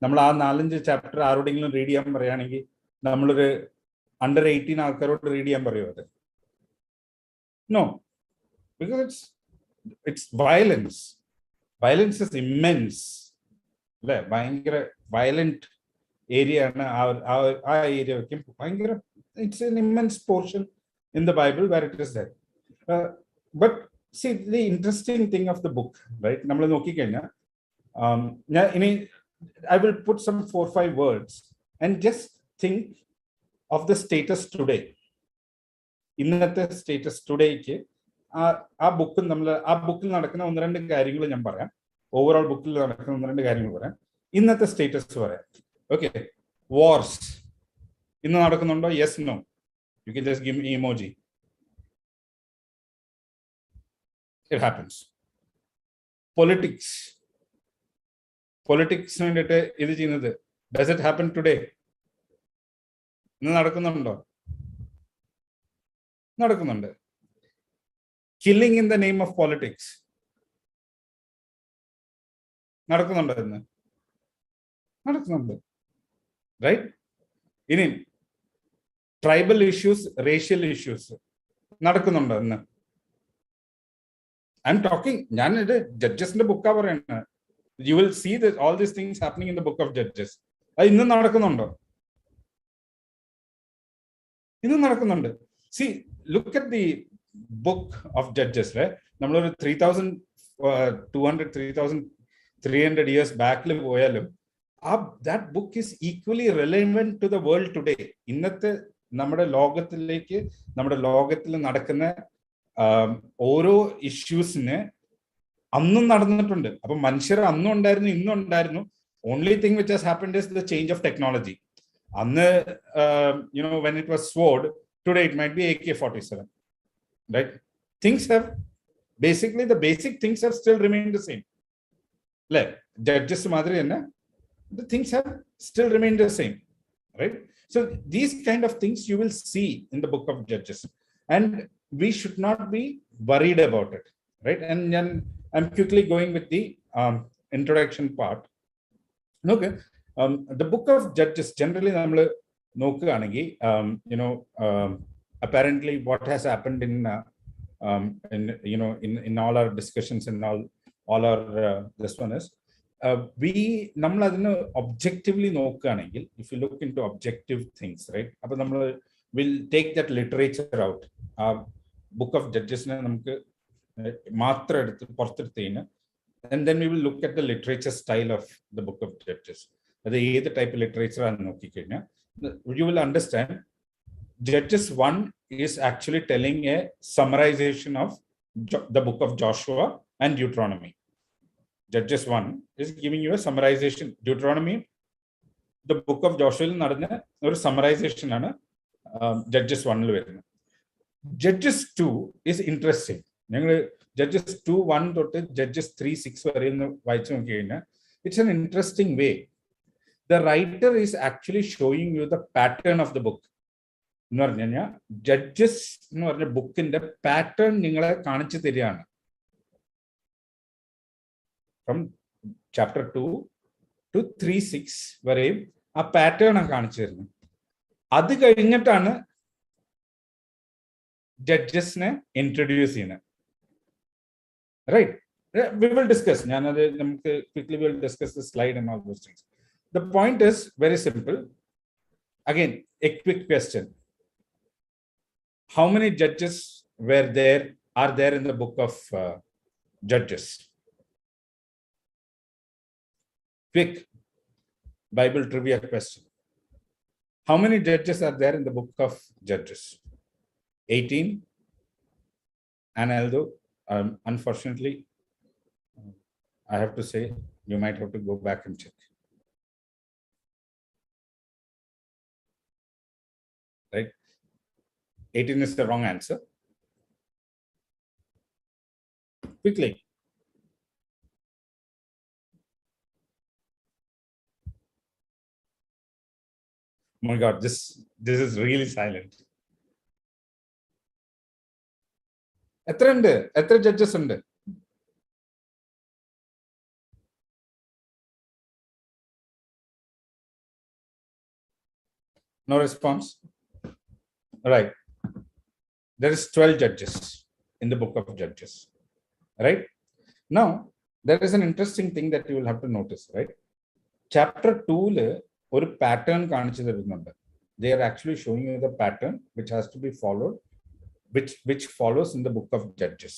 നമ്മൾ ആ 4-5 chapter ആരോടെങ്കിലും read ചെയ്യാൻ പറയുകയാണെങ്കിൽ നമ്മളൊരു under 18 ആൾക്കാരോട് read ചെയ്യാൻ പറയുമോ അത്? No. Because it's violence. Violence is immense. ഭയങ്കര violent area ആണ് ആ ഏരിയ. ഭയങ്കര, it's an immense portion in the Bible where it is there. But see, the interesting thing of the book, right? നമ്മൾ നോക്കിക്കഴിഞ്ഞാൽ I will put some 4-5 words and just think of the status today. ഇന്നത്തെ status ടുഡേക്ക് ആ ബുക്കിൽ നടക്കുന്ന 1-2 കാര്യങ്ങൾ ഞാൻ പറയാം. Overall ബുക്കിൽ നടക്കുന്ന 1-2 കാര്യങ്ങൾ പറയാം. ഇന്നത്തെ സ്റ്റേറ്റസ് പറയാം. ഓക്കെ, വാർസ് ഇന്ന് നടക്കുന്നുണ്ടോ? Yes, no? You can just give me emoji. It happens. Politics വേണ്ടിയിട്ട് ഇത് ചെയ്യുന്നത്, ഡസ് ഇറ്റ് ഹാപ്പൻ ടുഡേ? ഇന്ന് നടക്കുന്നുണ്ടോ? നടക്കുന്നുണ്ട്. Killing in the name of politics നടക്കുന്നുണ്ടോ? ഇന്ന് നടക്കുന്നുണ്ട്, റൈറ്റ്? ഇനി ട്രൈബൽ ഇഷ്യൂസ്, റേഷ്യൽ ഇഷ്യൂസ് നടക്കുന്നുണ്ടോ ഇന്ന്? ഐ എം ടോക്കിംഗ്, ഞാൻ ഇത് ജഡ്ജസിന്റെ ബുക്കാ പറയുന്നത്. You will see all these things happening in the book of judges. അത് ഇന്ന് നടക്കുന്നുണ്ടോ? ഇന്ന് നടക്കുന്നുണ്ട്. See, look at the book of Judges, right? നമ്മളൊരു 3,300 years back പോയാലും that book is equally relevant to the world today. ഇന്നത്തെ നമ്മുടെ ലോകത്തിൽ നടക്കുന്ന ഓരോ ഇഷ്യൂസിന് അന്നും നടന്നിട്ടുണ്ട്. അപ്പൊ മനുഷ്യർ അന്നും ഉണ്ടായിരുന്നു, ഇന്നും ഉണ്ടായിരുന്നു. Only thing which has happened is the change of technology. അന്ന് when it was sword, today it might be AK-47, right? Things have basically, the basic things have still remained the same. Like judges madri enna, the things have still remained the same, right? So these kind of things you will see in the book of Judges, and we should not be worried about it, right? And then I'm quickly going with the introduction part. Okay. The book of Judges, generally നോക്കുകയാണെങ്കിൽ apparently what has happened in all our discussions and all our this one is നമ്മൾ അതിന് objectively നോക്കുകയാണെങ്കിൽ, if you look into objective things, right, അപ്പോൾ നമ്മൾ will take that literature out. Book of Judges നമുക്ക് മാത്രം എടുത്ത് പുറത്തെടുത്തതിന്, and then we will look at the literature style of the book of Judges. അത് ഏത് ടൈപ്പ് ലിറ്ററേച്ചർ ആണെന്ന് നോക്കിക്കഴിഞ്ഞാൽ you will understand Judges 1 is actually telling a summarization of the book of Joshua and Deuteronomy. Judges 1 is giving you a summarization. Deuteronomy, the book of Joshua, നടന്ന ഒരു summarization ആണ് Judges 1 വരുന്നത്. Judges 2 is interesting. ഞങ്ങൾ Judges 2:1 തൊട്ട് Judges 3:6 വരെ വായിച്ചു നോക്കിക്കഴിഞ്ഞാൽ it's an interesting way. The writer is actually showing you the pattern of the book. എന്ന് പറഞ്ഞു കഴിഞ്ഞാൽ ജഡ്ജസ് എന്ന് പറഞ്ഞ ബുക്കിന്റെ പാറ്റേൺ നിങ്ങളെ കാണിച്ചു തരികയാണ്. ഫ്രം ചാപ്റ്റർ 2 to 3:6 വരെയും ആ പാറ്റേൺ കാണിച്ചു തരുന്നത്. അത് കഴിഞ്ഞിട്ടാണ് ജഡ്ജസിനെ ഇൻട്രൊഡ്യൂസ് ചെയ്യുന്നത്. Right, we will discuss. ഞാനത് നമുക്ക് quickly we will discuss the slide and all those things. The point is very simple. Again, a quick question. How many judges are there in the book of Judges? Quick Bible trivia question. How many judges are there in the book of Judges? 18. And although unfortunately I have to say, you might have to go back and check. Right? 18 is the wrong answer. Quickly. Oh my God, this is really silent. എത്ര judges ഉണ്ട്? No response. Right. There is 12 judges in the book of Judges. Right? Now, there is an interesting thing that you will have to notice, right? Chapter 2 or pattern kaanichu therunnundi. They are actually showing you the pattern which has to be followed, which follows in the book of Judges.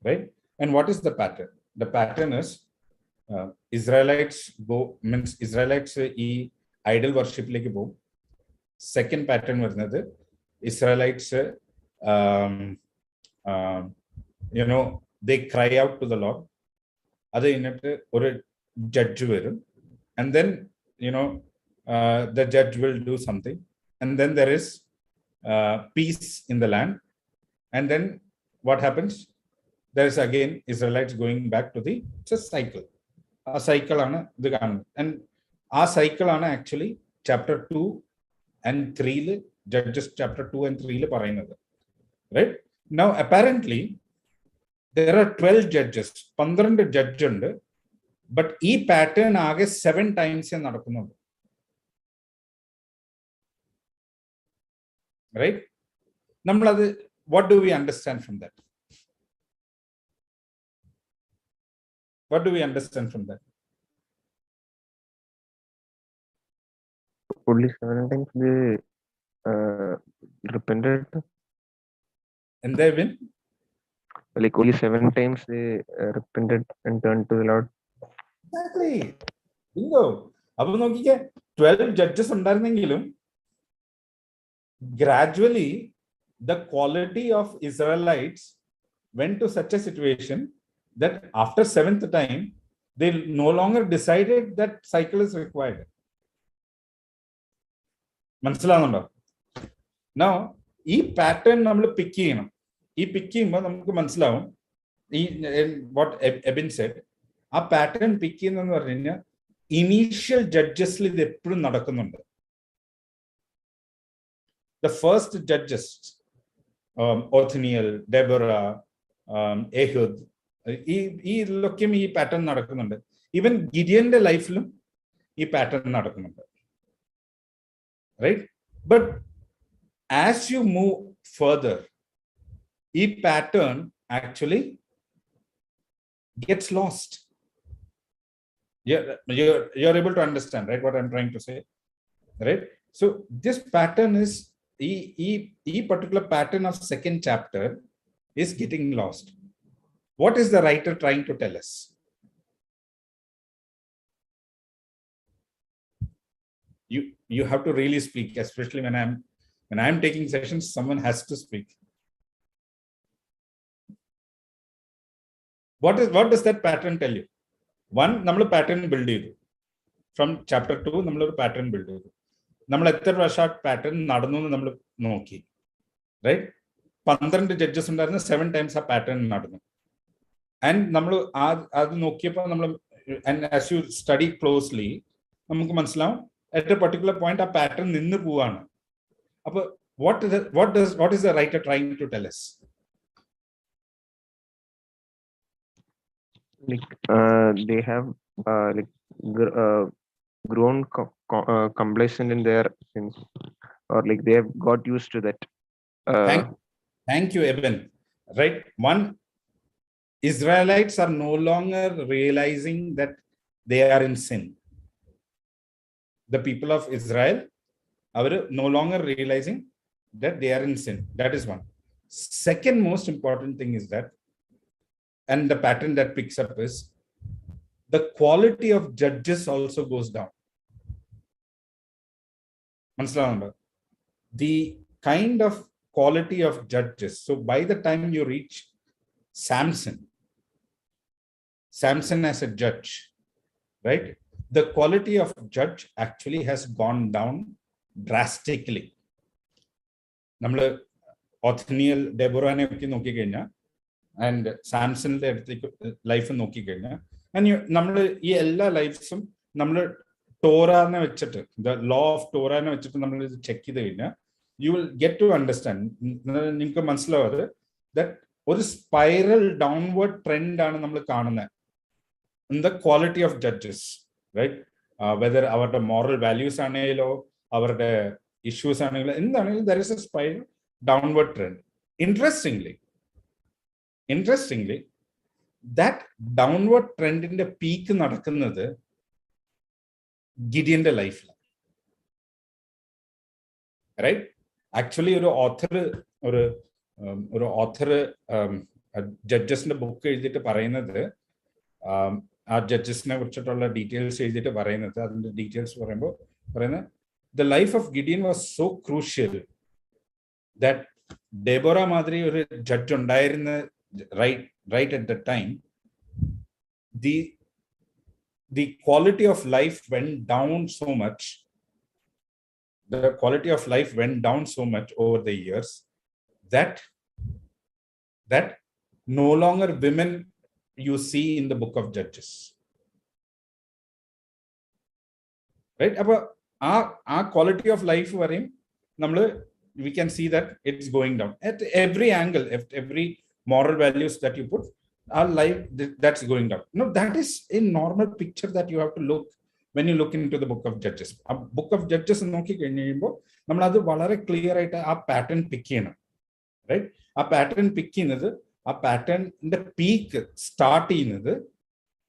Right? And what is the pattern? The pattern is Israelites idol worship like go. Second pattern varunathu Israelites they cry out to the Lord. Adu innattu oru judge varum, and then the judge will do something, and then there is peace in the land, and then what happens? There is again Israelites going back to the cycle. A cycle aanu idu കാണുന്നത്, and a cycle aanu actually chapter 2 and 3 Judges chapter 2 and 3 പറയുന്നത്. Right? Now apparently there are 12 judges, 12 judge ഉണ്ട്, but ഈ pattern ആകെ 7 times നടക്കുന്നുണ്ട്. Right? നമ്മളത് what do we understand from that? What do we understand from that? Only 7 times they repented. And they win? Like only 7 times they repented and turned to the Lord. Exactly. Bingo. അപ്പോൾ നോക്കിക്കേ, 12 judges ഉണ്ടായിരുന്നെങ്കിലും gradually the quality of Israelites went to such a situation that after 7th time they no longer decided that cycle is required. മനസ്സിലാവുന്നുണ്ടോ? Now ഈ pattern നമ്മൾ പിക്ക് ചെയ്യണം. ഈ പിക്ക് ചെയ്യുമ്പോൾ നമുക്ക് മനസ്സിലാവും ഈ വാട്ട് എബിൻ സെഡ്, ആ പാറ്റേൺ പിക്ക് ചെയ്യുന്നതെന്ന് പറഞ്ഞു കഴിഞ്ഞാൽ ഇനീഷ്യൽ ജഡ്ജസിൽ ഇത് എപ്പോഴും നടക്കുന്നുണ്ട്. The first judges, Othniel, Deborah, Ehud, ഈ ഇതിലൊക്കെയും ഈ പാറ്റേൺ നടക്കുന്നുണ്ട്. ഈവൻ ഗിഡിയന്റെ ലൈഫിലും ഈ പാറ്റേൺ നടക്കുന്നുണ്ട്. Right? But as you move further, each pattern actually gets lost. You're able to understand, right, what I'm trying to say, right? So this pattern is e particular pattern of second chapter is getting lost. What is the writer trying to tell us? You have to really speak, especially when I'm taking sessions. Someone has to speak. What does that pattern tell you? One, നമ്മൾ pattern build ചെയ്തു. From chapter 2 നമ്മൾ ഒരു pattern build ചെയ്തു. നമ്മൾ എത്ര പ്രാവശ്യം ആ pattern നടന്നു എന്ന് നമ്മൾ നോക്കി, right? 12 ജഡ്ജസ് ഉണ്ടായിരുന്നു, 7 times ആ pattern നടന്നു. And നമ്മൾ അത് നോക്കിയപ്പോൾ നമ്മൾ, and as you study closely, നമുക്ക് മനസ്സിലാവും at a particular point ആ pattern നിന്ന് പോവാണ്. അപ്പോൾ what is the writer trying to tell us? Like they have like grown complacent in their sins, or like they have got used to that. Thank you, Eben. Right, one, Israelites are no longer realizing that they are in sin. The people of Israel are no longer realizing that they are in sin. That is one. Second most important thing is that, and the pattern that picks up is, the quality of judges also goes down. The kind of quality of judges. So by the time you reach Samson as a judge, right? The quality of judge actually has gone down drastically. നമ്മൾ ഒഥനിയൽ ഡെബോറാനെ ഒക്കെ നോക്കിക്കഴിഞ്ഞാൽ and സാംസണിന്റെ അടുത്തേക്ക് life നോക്കിക്കഴിഞ്ഞാൽ, നമ്മൾ ഈ എല്ലാ ലൈഫ്സും നമ്മൾ ടോറാനെ വെച്ചിട്ട്, ദ ലോ ഓഫ് ടോറാനെ വെച്ചിട്ട് നമ്മൾ ഇത് ചെക്ക് ചെയ്ത് കഴിഞ്ഞാൽ you will get to understand, നിങ്ങൾക്ക് മനസ്സിലാവാതെ that ഒരു സ്പൈറൽ ഡൗൺവേർഡ് ട്രെൻഡ് ആണ് നമ്മൾ കാണുന്നത് in the quality of judges, right? Whether അവരുടെ moral values ആണെങ്കിലോ അവരുടെ issues ആണെങ്കിലോ എന്താണെങ്കിലും there is a spiral downward trend. Interestingly, that downward trend in the peak നടക്കുന്നത് ഗിഡിയന്റെ ലൈഫിൽ, right? Actually ഒരു ഓഥർ ജഡ്ജസിന്റെ ബുക്ക് എഴുതിയിട്ട് പറയുന്നത്, ആ ജഡ്ജസിനെ കുറിച്ചിട്ടുള്ള ഡീറ്റെയിൽസ് എഴുതിയിട്ട് പറയുന്നത്, അതിന്റെ ഡീറ്റെയിൽസ് പറയുന്നത് the life of Gideon was so crucial that Deborah മാതിരി ഒരു ജഡ്ജ് ഉണ്ടായിരുന്ന right at the time, the quality of life went down so much. The quality of life went down so much over the years that no longer women you see in the book of Judges, right? Appo our quality of life varim nammal we can see that it's going down at every angle, at every moral values that you put, our life that's going down. No, that is a normal picture that you have to look when you look into the book of Judges. A book of Judges നോക്കി കഴിഞ്ഞുകഴിയുമ്പോൾ നമ്മൾ അത് വളരെ clear ആയിട്ട് ആ pattern പിക്ക് ചെയ്യണം, right? ആ pattern പിക്ക് ചെയ്യുന്നത്, ആ പാറ്റേണിന്റെ പീക്ക് സ്റ്റാർട്ട് ചെയ്യുന്നത്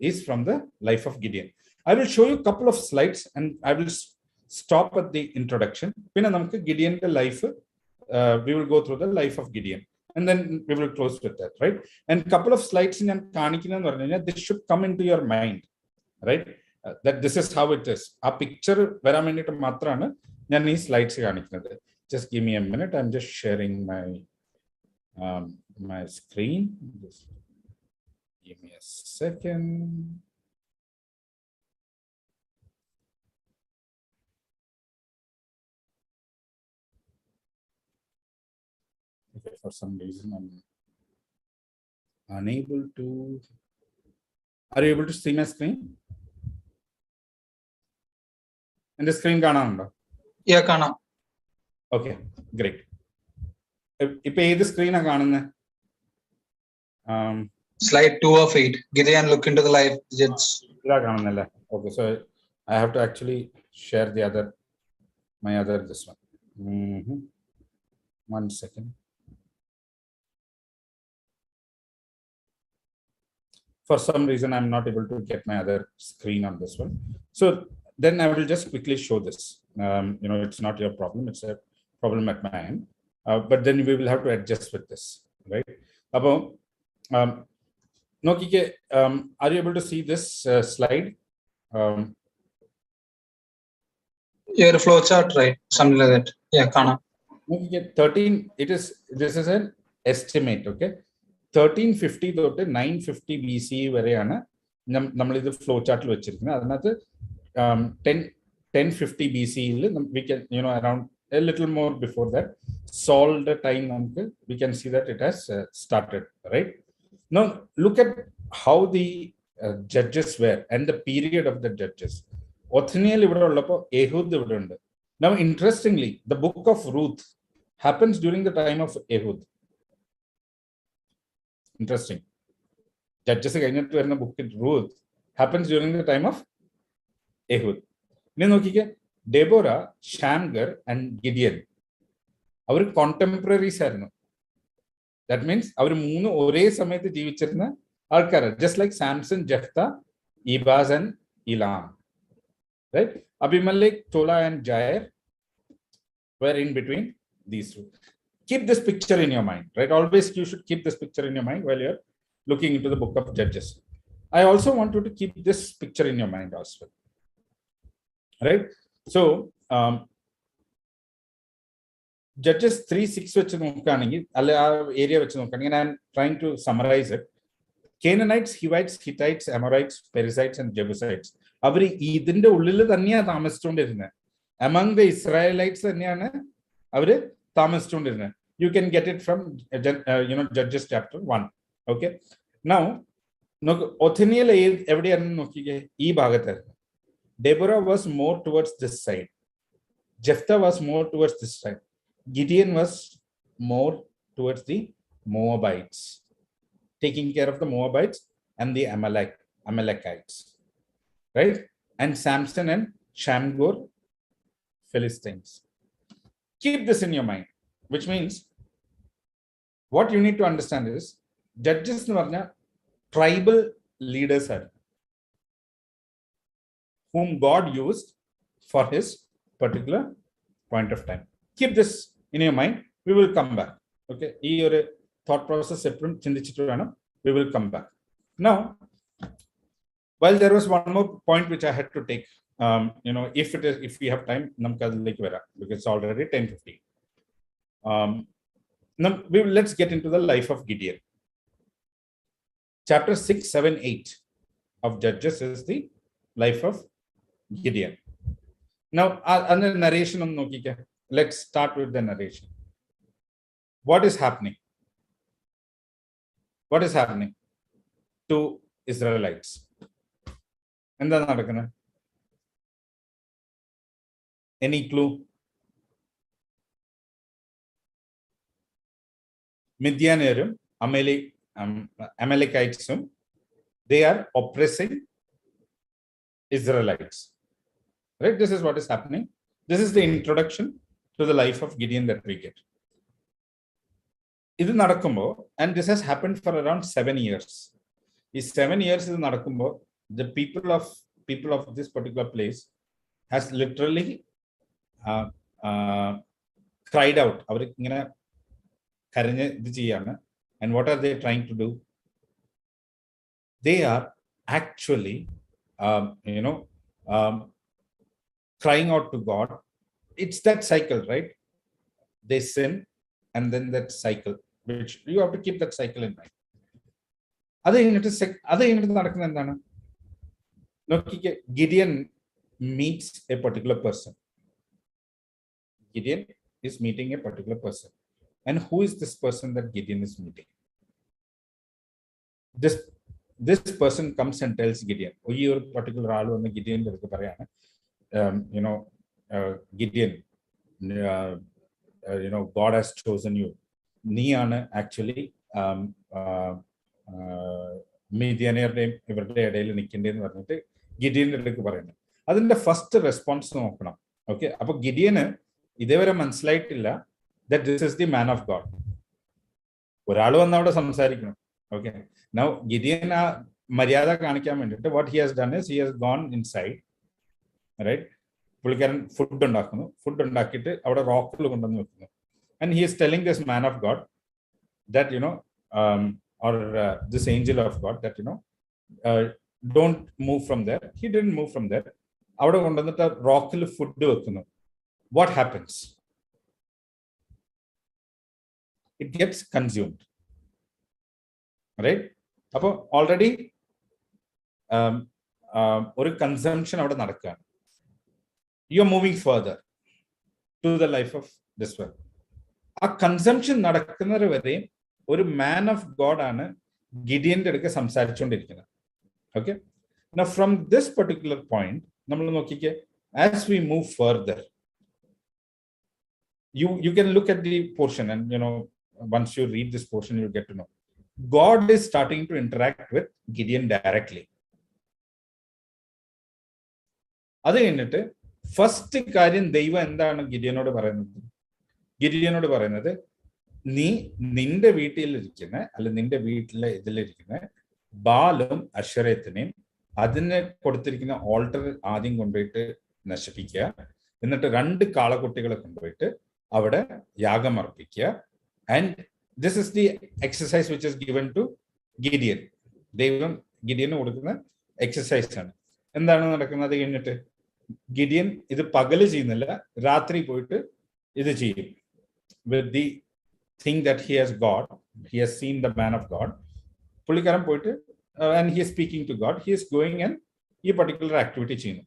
is from the life of Gideon. I will show you a couple of slides and I will stop at the introduction. പിന്നെ നമുക്ക് ഗിഡിയന്റെ life, we will go through the life of Gideon and then we will close with that, right? And couple of slides ഞാൻ കാണിക്കുന്നതെന്ന് പറഞ്ഞു കഴിഞ്ഞാൽ this should come into your mind, right? That this is how it is. ആ picture വരാൻ വേണ്ടിയിട്ട് മാത്രമാണ് ഞാൻ ഈ slides കാണിക്കുന്നത്. Just give me a minute. I'm just sharing my screen. Just give me a second. Okay, for some reason I'm unable to. Are you able to see my screen? എന്റെ screen കാണാനുണ്ടോ? കാണാം. Okay, great. ഇപ്പൊ ഏത് സ്ക്രീനാ കാണുന്നത്? Slide 2 of 8. Gideon look into the life judge. ഇതാ കാണുന്നല്ലേ? Okay, so I have to actually share my other this one. 1 second. For some reason, I'm not able to get my other screen on this one. So then I will just quickly show this. It's not your problem. It's a problem at my end. But then we will have to adjust with this, right? About, Nokike, are you able to see this slide? Your flow chart, right? Something like that. Yeah, Kana. Nokike, 13, this is an estimate, okay? 1350 തൊട്ട് 950 BC വരെയാണ് നമ്മളിത് flow ചാർട്ടിൽ വെച്ചിരിക്കുന്നത്. അതിനകത്ത് 1050 BC-യിൽ we can, around a little more before that, Saul's time, we can see that it has started, right? Now, look at how the judges were and the period of the judges. Othniel ഇവിടെ ഉള്ളപ്പോൾ Ehud ഇവിടെ ഉണ്ട്. Now, interestingly, the book of Ruth happens during the time of Ehud. Interesting. Judges കഴിഞ്ഞിട്ട് വരുന്ന book in Ruth happens during the time of Ehud. ഇനി നോക്കിക്കേ, Deborah, Shamgar and Gideon അവർ contemporaries ആയിരുന്നു. ദാറ്റ് മീൻസ് അവർ മൂന്ന് ഒരേ സമയത്ത് ജീവിച്ചിരുന്ന ആൾക്കാരാണ്. Just like Samson, Jephthah, Ibzan and Elon, right? Abimelech, Tola and Jair were in between these two. Keep this picture in your mind, right? Always you should keep this picture in your mind while you're looking into the book of Judges. I also want you to keep this picture in your mind as well, right? So Judges 3:6 വെച്ച് നോക്കുകയാണെങ്കിൽ, അല്ലെ ആ area വെച്ച് നോക്കുകയാണെങ്കിൽ, I'm trying to summarize it. Canaanites, Hivites, Hittites, Amorites, Perizzites and Jebusites, അവർ ഇതിന്റെ ഉള്ളിൽ തന്നെയാണ് താമസിച്ചുകൊണ്ടിരുന്നത്. Among the Israelites തന്നെയാണ് അവര് താമസിച്ചുകൊണ്ടിരുന്നത്. You can get it from Judges chapter 1. Okay. Now, Othniel എവിടെയാണെന്ന് നോക്കിക്കേ, ഈ ഭാഗത്തായിരുന്നു. Deborah was more towards this side. Jephthah was more towards this side. Gideon was more towards the Moabites, taking care of the Moabites and the Amalekites, right? And Samson and Shamgar, Philistines. Keep this in your mind, which means what you need to understand is judges nu parna tribal leaders are whom God used for his particular point of time. Keep this in your mind. We will come back. Okay, ee oru thought process eppum chindichittu venam, we will come back. Now, while there was one more point which I had to take, if we have time, namukku adilekku vera, because it's already 10:50. Let's get into the life of Gideon. Chapter 6, 7, 8 of Judges is the life of Gideon. Now, under narration, let's start with the narration. What is happening? What is happening to Israelites? എന്താ നടക്കുന്നത്? Any clue? Midianirum, Amalekites, they are oppressing Israelites. Right? This is what is happening. This is the introduction to the life of Gideon that we get. Idu nadakumbo, and this has happened for around 7 years. These 7 years idu nadakumbo, the people of this particular place has literally cried out. Avaru ingane karanje idu cheyana. And what are they trying to do? They are actually crying out to God. It's that cycle, right? They sin, and then that cycle, which you have to keep that cycle in mind. Gideon meets a particular person. Gideon is meeting a particular person. And who is this person that Gideon is meeting? This person comes and tells Gideon, particular Gideon, Gideon, God has chosen you. Niana actually Midianiyarudeyum ivarude idayil nikkinde ennu parnittu Gideon edukku parayunu. Adinte first response nokkanam. Okay, appo Gideon ഇതേവരെ മനസ്സിലായിട്ടില്ല that this is the man of God. ഒരാൾ വന്ന് അവിടെ സംസാരിക്കണം. Okay, now Gideon ആ മര്യാദ കാണിക്കാൻ വേണ്ടിയിട്ട് what he has done is he has gone inside, right? പുള്ളിക്കാരൻ ഫുഡ് ഉണ്ടാക്കുന്നു. ഫുഡ് ഉണ്ടാക്കിയിട്ട് അവിടെ റോക്കിൽ കൊണ്ടുവന്ന് വെക്കുന്നു. And he is telling this man of God that, or this angel of God that, don't move from there. He didn't move from there. അവിടെ കൊണ്ടുവന്നിട്ട് റോക്കിൽ food വെക്കുന്നു. What happens? It gets consumed, right? അപ്പോൾ already ഒരു consumption അവിടെ നടക്കുകയാണ്. You are moving further to the life of this world. ആ consumption നടക്കുന്നത് വരെ ഒരു മാൻ ഓഫ് ഗോഡ് ആണ് ഗിഡിയന്റെ അടുക്ക് സംസാരിച്ചുകൊണ്ടിരിക്കുന്നത്. Okay, from this particular point നമ്മൾ നോക്കിക്കേ, as we move further, you can look at the portion and once you read this portion you get to know God is starting to interact with Gideon directly. അത് കഴിഞ്ഞിട്ട് first കാര്യം ദൈവം എന്താണ് ഗിഡിയനോട് പറയുന്നത്? നീ നിന്റെ വീട്ടിലിരിക്കുന്ന അല്ല നിന്റെ വീട്ടിലെ ഇതിലിരിക്കുന്ന ബാലും അശരത്തിനെയും അതിനെ കൊടുത്തിരിക്കുന്ന ഓൾട്ടർ ആദ്യം കൊണ്ടുപോയിട്ട് നശിപ്പിക്കുക. എന്നിട്ട് 2 കാളക്കുട്ടികളെ കൊണ്ടുപോയിട്ട് അവിടെ യാഗം അർപ്പിക്കുക. And this is the exercise which is given to Gideon. ദൈവം ഗിഡിയന് കൊടുക്കുന്ന എക്സസൈസ് ആണ്. എന്താണ് നടക്കുന്നത്? കഴിഞ്ഞിട്ട് ഗിഡിയൻ ഇത് പകല് ചെയ്യുന്നില്ല, രാത്രി പോയിട്ട് ഇത് ചെയ്യും. With the thing that he has got, he has seen the man of God. പുള്ളിക്കാരൻ പോയിട്ട് and he is speaking to God, he is going and ഈ പർട്ടിക്കുലർ ആക്ടിവിറ്റി ചെയ്യുന്നു.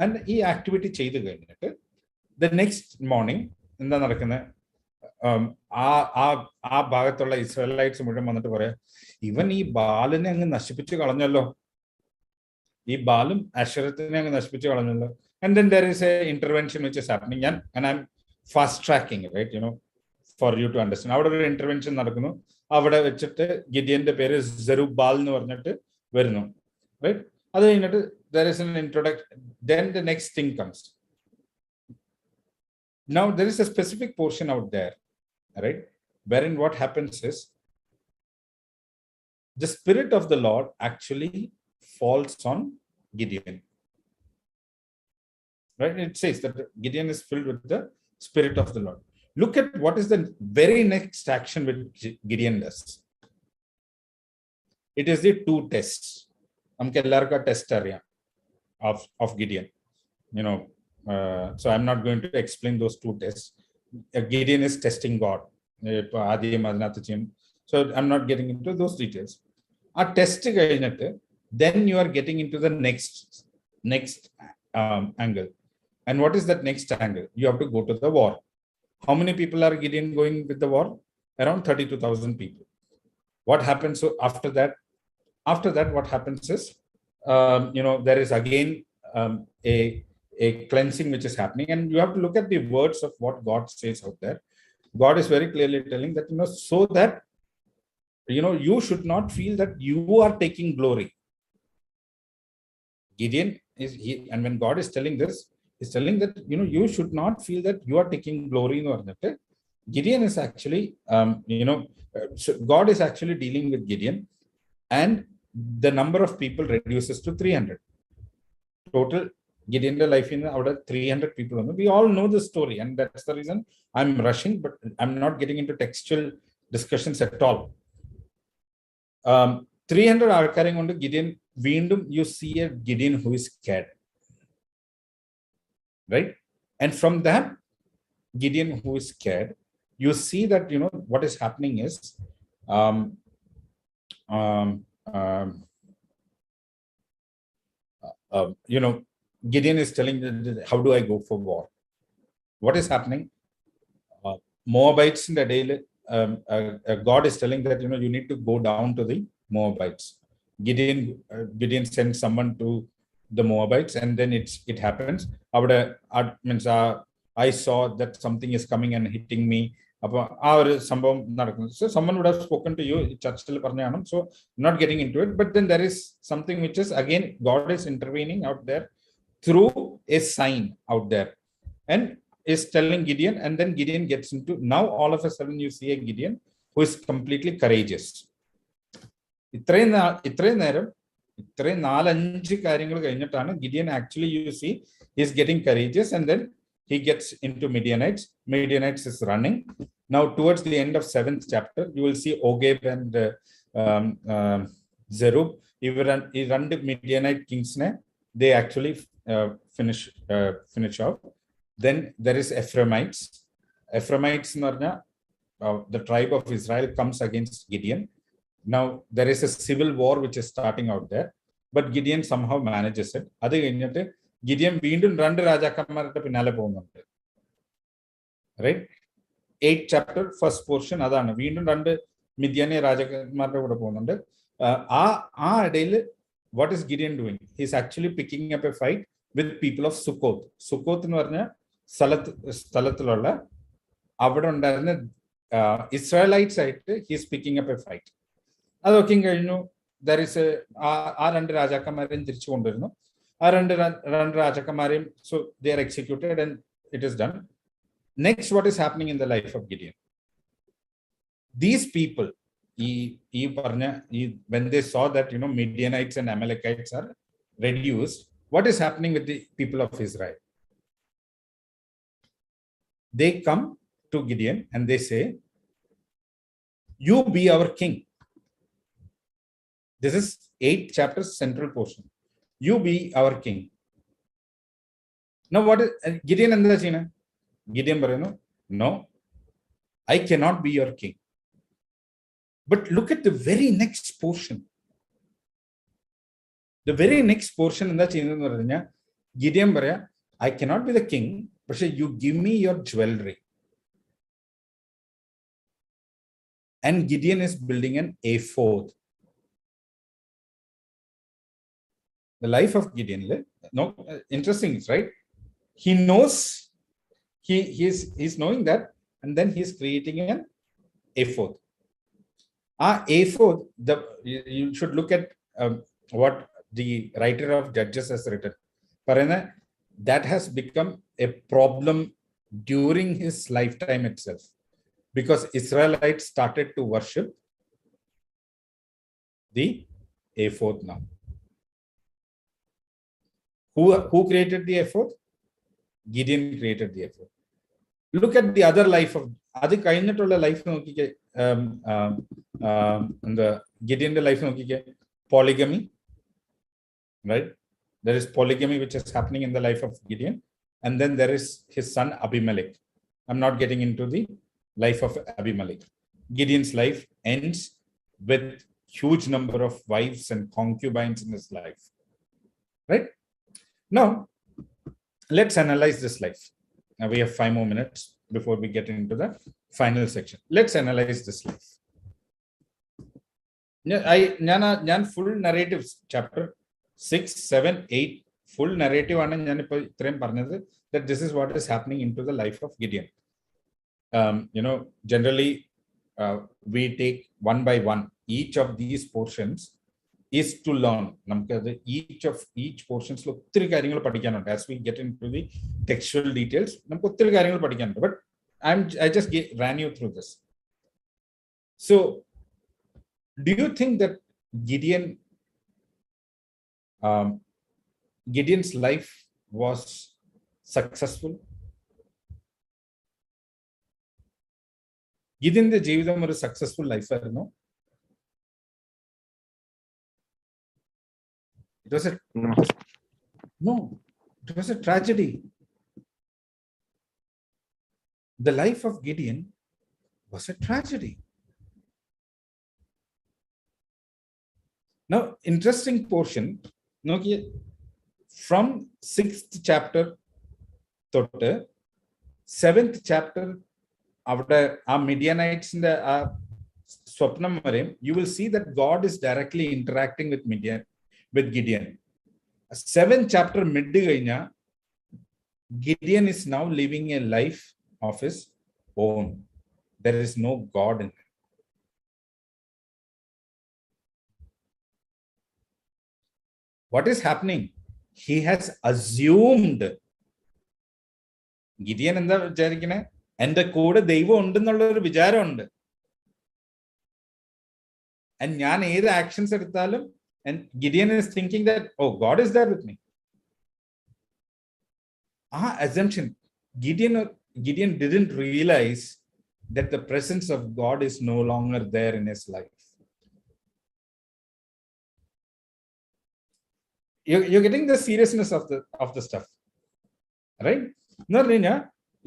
ആൻഡ് ഈ ആക്ടിവിറ്റി ചെയ്ത് കഴിഞ്ഞിട്ട് ദ നെക്സ്റ്റ് മോർണിംഗ് എന്താ നടക്കുന്നത്? ആ ഭാഗത്തുള്ള ഇസ്രായേലൈറ്റ്സ് മുഴുവൻ വന്നിട്ട് പറയാം, ഇവൻ ഈ ബാലിനെ അങ്ങ് നശിപ്പിച്ചു കളഞ്ഞല്ലോ, ഈ ബാലും അക്ഷരത്തിനെ അങ്ങ് നശിപ്പിച്ചു കളഞ്ഞല്ലോ. And then there is a intervention which is happening. And I am fast tracking, right, for you to understand. അവിടെ ഒരു ഇന്റർവെൻഷൻ നടക്കുന്നു. അവിടെ വെച്ചിട്ട് ഗിഡിയന്റെ പേര് സെറുബ്ബാൽ എന്ന് പറഞ്ഞിട്ട് വരുന്നു, റൈറ്റ്? അത് കഴിഞ്ഞിട്ട് there is an introduction. Then the next thing comes. Now there is a specific portion out there, right, wherein what happens is the Spirit of the Lord actually falls on Gideon, right? It says that Gideon is filled with the Spirit of the Lord. Look at what is the very next action which Gideon does. It is the 2 tests. Humke ellarka test ariya of Gideon, so I'm not going to explain those 2 tests. Gideon is testing God. So I'm not getting into those details. A test കഴിഞ്ഞിട്ട് then you are getting into the next angle. And what is that next angle? You have to go to the war. How many people are Gideon going with the war? Around 32,000 people. What happens? So after that what happens is there is again a cleansing which is happening, and you have to look at the words of what God says out there. God is very clearly telling that, so that you should not feel that you are taking glory. Gideon is and when God is telling this, he's telling that you should not feel that you are taking glory in order. Gideon is actually so God is actually dealing with Gideon, and the number of people reduces to 300 total. Gideon's life in out of 300 people. We all know the story, and that's the reason I'm rushing, but I'm not getting into textual discussions at all. 300 are carrying on to Gideon. You see a Gideon who is scared, right? And from that Gideon who is scared, you see that what is happening is Gideon is telling, how do I go for war? What is happening? Moabites in the day, God is telling that you need to go down to the Moabites. Gideon sends someone to the Moabites, and then it happens. I saw that something is coming and hitting me. So someone would have spoken to you, so not getting into it, but then there is something which is again God is intervening out there through a sign out there. And is telling Gideon, and then Gideon gets into, now all of a sudden you see a Gideon who is completely courageous. ഇത്രയും നേരം ഇത്രയും 4-5 കാര്യങ്ങൾ കഴിഞ്ഞിട്ടാണ് Gideon actually, you see, he is getting courageous, and then he gets into Midianites. Midianites is running. Now towards the end of 7th chapter, you will see Ogeb and Zerub. He run the Midianite kings. They actually finish off. Then there is Ephraimites. Ephraimites, the tribe of Israel, comes against Gideon. Now there is a civil war which is starting out there, but Gideon somehow manages it. അത് കഴിഞ്ഞിട്ട് Gideon വീണ്ടും 2 രാജാക്കന്മാരുടെ പിന്നാലെ പോകുന്നുണ്ട്. Right? 8th chapter, first portion, അതാണ് വീണ്ടും 2 മിദ്യാനി രാജാക്കന്മാരുടെ കൂടെ പോകുന്നുണ്ട്. ആ ഇടയിൽ what is Gideon doing? He's actually picking up a fight with people of Sukkoth. Sukkoth എന്ന് പറഞ്ഞ സ്ഥലത്തിലുള്ള അവിടെ ഉണ്ടായിരുന്ന ഇസ്രായേലൈറ്റ്സ് ആയിട്ട് he's picking up a fight. അതൊക്കെയും കഴിഞ്ഞു. ദർ ഇസ് ആ 2 രാജാക്കന്മാരെയും തിരിച്ചു കൊണ്ടുവരുന്നു. ആ രണ്ട് രാജാക്കന്മാരെയും, so they are executed and it is done. Next, what is happening in the life of Gideon? These people, when they saw that, Midianites and Amalekites are reduced, what is happening with the people of Israel? They come to Gideon and they say, you be our king. This is 8th chapter central portion. You be our king. Now what is Gideon and the Gideon പറയുന്നു, no, I cannot be your king. But look at the very next portion. The very next portion എന്താ ചെയ്യുന്നതെന്ന് പറഞ്ഞു കഴിഞ്ഞാൽ Gideon പറയാ, I cannot be the king, പക്ഷേ you give me your jewelry. And Gideon is building an ephod. The life of Gideon, no, interesting, right? He knows, he's knowing that, and then he's creating an ephod. Ephod, you should look at what the writer of Judges has written. That has become a problem during his lifetime itself, because Israelites started to worship the ephod now. Who created the ephod? Gideon created the ephod. Look at the other life of adi kayinittulla life nokkike the Gideon life nokkike, polygamy, right? There is polygamy which is happening in the life of Gideon, and then there is his son Abimelech. I'm not getting into the life of Abimelech. Gideon's life ends with huge number of wives and concubines in his life, right? Now let's analyze this life. Now we have 5 more minutes before we get into the final section. Let's analyze this life. ഞാൻ full narrative chapter 6, 7, 8 full narrative ആണ് ഞാൻ ഇപ്പോൾ ഇത്രയും പറഞ്ഞത്, that this is what is happening into the life of Gideon. Generally we take one by one. Each of these portions is to learn. നമുക്കത് each portions ഒത്തിരി കാര്യങ്ങൾ പഠിക്കാനുണ്ട്. As we get into the textual details, നമുക്ക് ഒത്തിരി കാര്യങ്ങൾ പഠിക്കാനുണ്ട്. But I just ran you through this. So do you think that Gideon's life was successful? Gideon's ജീവിതം ഒരു successful life ആയിരുന്നു? It was it was a tragedy. The life of Gideon was a tragedy. Now, interesting portion, from 6th chapter to 7th chapter, after Midianites in the Swapnam Marim, you will see that God is directly interacting with Gideon. 7th chapter mid Gideon is now living a life of his own. There is no God in him. What is happening? He has assumed Gideon എന്താ വിചാരിക്കണേ? എന്റെ കൂടെ ദൈവം ഉണ്ടെന്നുള്ളൊരു വിചാരമുണ്ട്. And ഞാൻ ഏത് actions എടുത്താലും and Gideon is thinking that, oh, God is there with me. Assumption. Gideon didn't realize that the presence of God is no longer there in his life. You're getting the seriousness of the stuff, right? എന്ന് പറഞ്ഞു കഴിഞ്ഞാൽ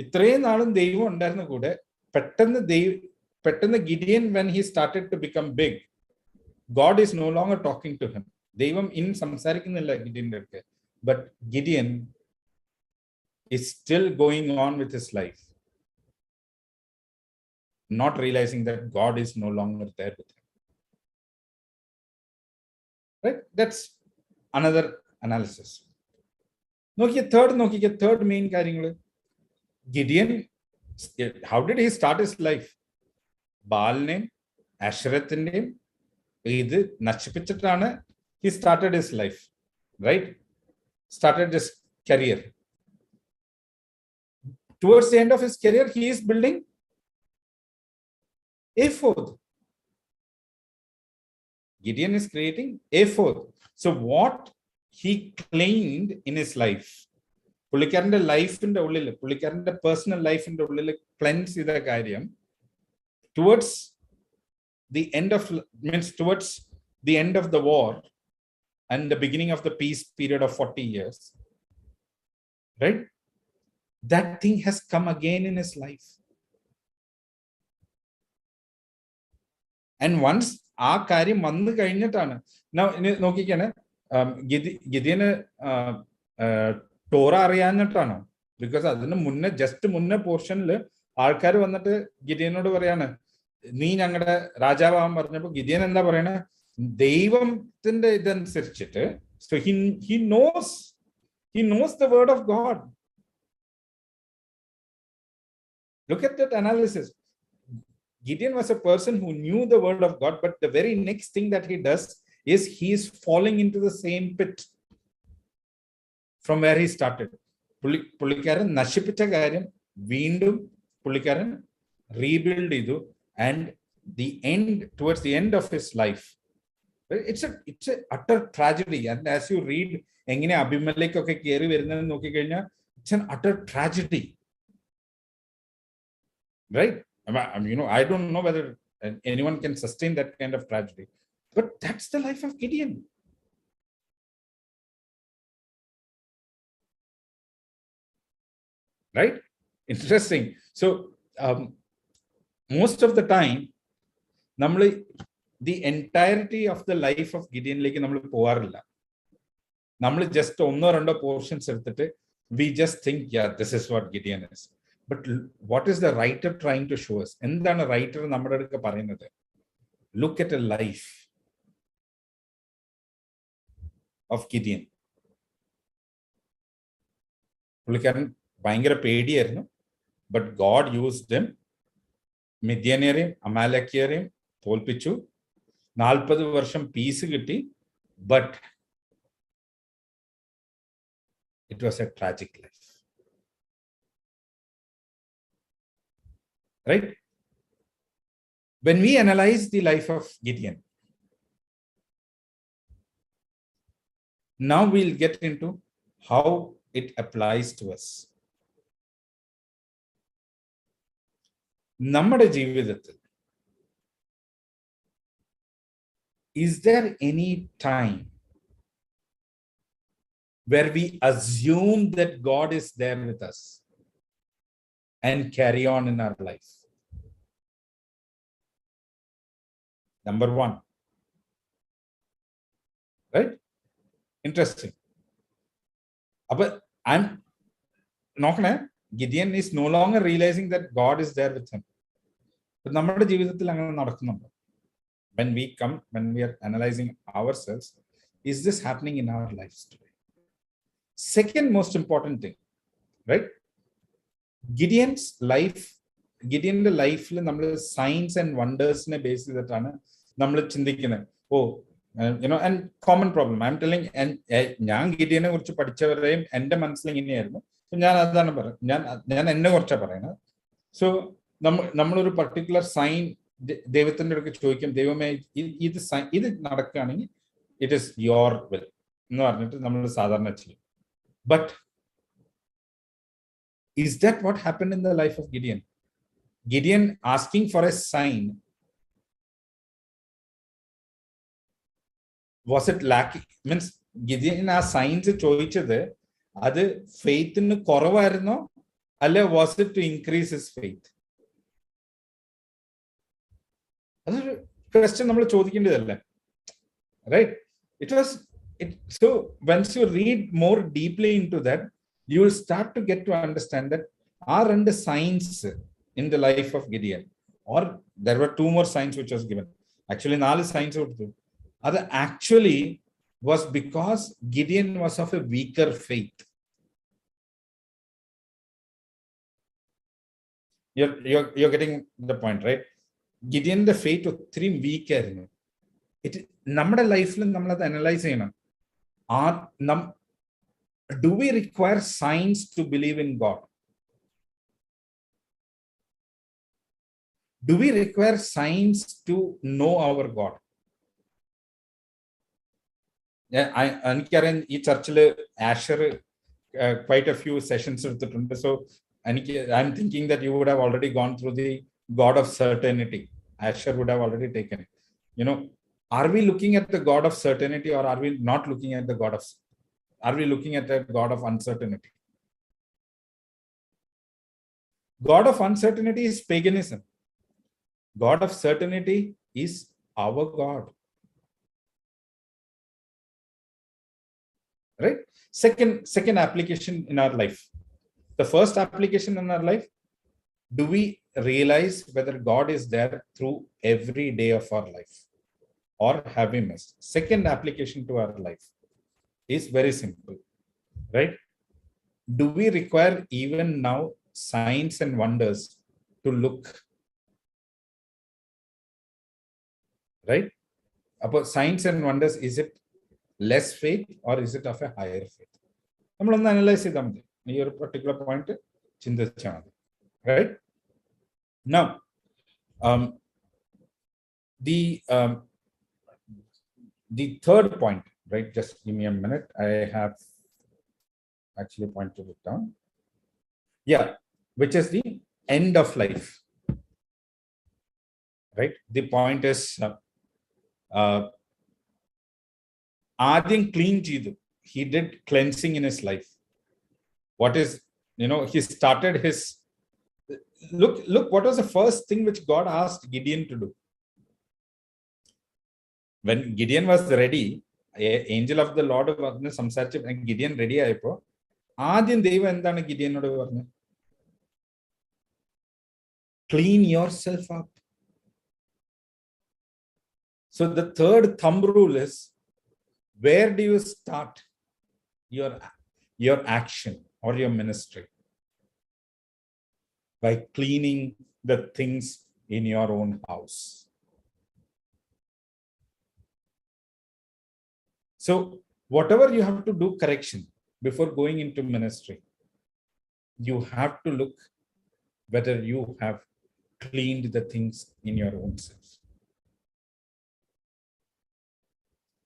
ഇത്രയും നാളും ദൈവം ഉണ്ടായിരുന്ന കൂടെ പെട്ടെന്ന് Gideon, when he started to become big, God is no longer talking to him. ദൈവം ഇൻ സംസാരിക്കുന്നില്ല ഗിഡിയന്റെ അടുത്ത്. But Gideon is still going on with his life, not realizing that God is no longer there with him. Right? That's another analysis. Nokia third main കാര്യങ്ങൾ. Gideon, how did he start his life? ബാലിനെയും അശ്വരത്തിന്റെയും ഇത് നശിപ്പിച്ചിട്ടാണ് he started his life, right? Started his career. Towards the end of his career, he is building a fourth. Gideon is creating a fourth. So what he claimed in his life, പുള്ളിക്കാരന്റെ ലൈഫിന്റെ ഉള്ളിൽ, പുള്ളിക്കാരന്റെ personal ലൈഫിന്റെ ഉള്ളിൽ cleanse ചെയ്ത കാര്യം towards the end of the war and the beginning of the peace period of 40 years, right? That thing has come again in his life. And once ആ കാര്യം വന്നു കഴിഞ്ഞിട്ടാണ്, നോക്കിക്കാണ് ഗിദിയന് ടോറ അറിയാഞ്ഞിട്ടാണോ? ബിക്കോസ് അതിന് മുന്നേ ജസ്റ്റ് മുന്നേ പോർഷനിൽ ആൾക്കാർ വന്നിട്ട് ഗിദിയനോട് പറയാണ്, നീ ഞങ്ങളുടെ രാജാവാൻ പറഞ്ഞപ്പോ ഗിദിയൻ എന്താ പറയണേ? ദൈവത്തിന്റെ ഇതനുസരിച്ചിട്ട്, so he knows the word of God. Look at that analysis. Gideon was a person who knew the word of God, but the very next thing that he does is he is falling into the same pit from where he started. പുള്ളിക്കാരൻ നശിപ്പിച്ച കാര്യം വീണ്ടും പുള്ളിക്കാരൻ rebuild ചെയ്തു. And towards the end of his life, it's a utter tragedy. And as you read എങ്ങനെ അഭിമലേക്ക് ഒക്കെ കയറി വരുന്നതെന്ന് നോക്കിക്കഴിഞ്ഞാൽ, it's an utter tragedy, right? I don't know whether anyone can sustain that kind of tragedy, but that's the life of Gideon. Right? Interesting. So most of the time the entirety of the life of Gideon like നമ്മൾ പോവാറില്ല. നമ്മൾ just ഒന്നോ രണ്ടോ portions എടുത്തിട്ട് we just think, yeah, this is what Gideon is. But what is the writer trying to show us? എന്താണ് writer നമ്മുടെ അടുത്ത് പറയുന്നത്? Look at a life of Gideon. പുള്ളിക്കാരൻ ഭയങ്കര പേടിയായിരുന്നു, but God used him. മിദ്യാന്യരെയും അമാലക്യരെയും തോൽപ്പിച്ചു, 40 വർഷം പീസ് കിട്ടി, but it was a tragic life. Right? When we analyze the life of Gideon, now we'll get into how it applies to us. നമ്മുടെ ജീവിതത്തിൽ is there any time where we assume that God is there with us and carry on in our life? Number one. Right? Interesting. But I'm not gonna, Gideon is no longer realizing that God is there with him. But നമ്മുടെ ജീവിതത്തിൽ അങ്ങനെ നടക്കുന്നുണ്ട്. When we are analyzing ourselves, is this happening in our lives today? Second most important thing, right? Gideon's ലൈഫിൽ നമ്മൾ signs and വണ്ടേഴ്സിനെ base ചെയ്തിട്ടാണ് നമ്മൾ ചിന്തിക്കുന്നത്. and common problem, I'm telling, ഞാൻ ഗിഡിയനെ കുറിച്ച് പഠിച്ചവരെയും എന്റെ മനസ്സിൽ ഇങ്ങനെയായിരുന്നു, ഞാൻ അതാണ് ഞാൻ എന്നെ കുറിച്ചാണ് പറയുന്നത്. സോ നമ്മളൊരു പർട്ടിക്കുലർ സൈൻ ദൈവത്തിന്റെ അടുക്ക് ചോദിക്കും, ദൈവമേ ഇത് നടക്കുകയാണെങ്കിൽ ഇറ്റ് ഈസ് യുവർ വിൽ എന്ന് പറഞ്ഞിട്ട് നമ്മൾ സാധാരണ ചെയ്യും. But is that what happened in the life of Gideon? Gideon asking for a sign, was it lacking? Means Gideon ആ സൈൻസ് ചോദിച്ചത് അത് ഫെയ്ത്തിന് കുറവായിരുന്നോ അല്ലെ was it to increase his faith? അതൊരു ക്വസ്റ്റ്യൻ നമ്മൾ ചോദിക്കേണ്ടതല്ലേ, right? So once you read more deeply into that, you will start to get to understand that are and signs in the life of Gideon, or there were 2 more signs which was given. Actually 4 signs കൊടുത്തു. അത് actually was because Gideon was of a weaker faith. You're getting the point, right? Gideon the faith ഒത്തിരി weak ആയിരുന്നു. നമ്മുടെ ലൈഫിൽ നമ്മളത് analyse ചെയ്യണം. Do we require signs to believe in God? Do we require signs to know our God? എനിക്കറിയാം ഈ ചർച്ചിൽ ആഷർ quite a few sessions എടുത്തിട്ടുണ്ട്. So I'm thinking that you would have already gone through the God of certainty. Asher would have already taken it. Are we looking at the God of certainty, or are we not looking at the God of, are we looking at the God of uncertainty? God of uncertainty is paganism. God of certainty is our God. Right? Second application in our life. The first application in our life, do we realize whether God is there through every day of our life, or have we missed? Second application to our life is very simple, right? Do we require even now signs and wonders to look? Right? About signs and wonders, is it less faith or is it of a higher faith? നമ്മളൊന്ന് analyse ചെയ്താൽ മതി, ഈ ഒരു particular point ചിന്തിച്ചാൽ മതി, right? Now, the third point, right? Just give me a minute. I have actually pointed it down. Yeah, which is the end of life, right? The point is, Adin clean Jidu. He did cleansing in his life. What is, he started his, look, what was the first thing which God asked Gideon to do? When Gideon was ready, angel of the Lord was സംസാരിച്ച് Gideon ready ആയപ്പോ ആദ്യം ദൈവം എന്താണ് ഗിഡിയനോട് പറഞ്ഞത്? Clean yourself up. So the third thumb rule is, where do you start your action or your ministry? By cleaning the things in your own house. So whatever you have to do correction before going into ministry, you have to look whether you have cleaned the things in your own self.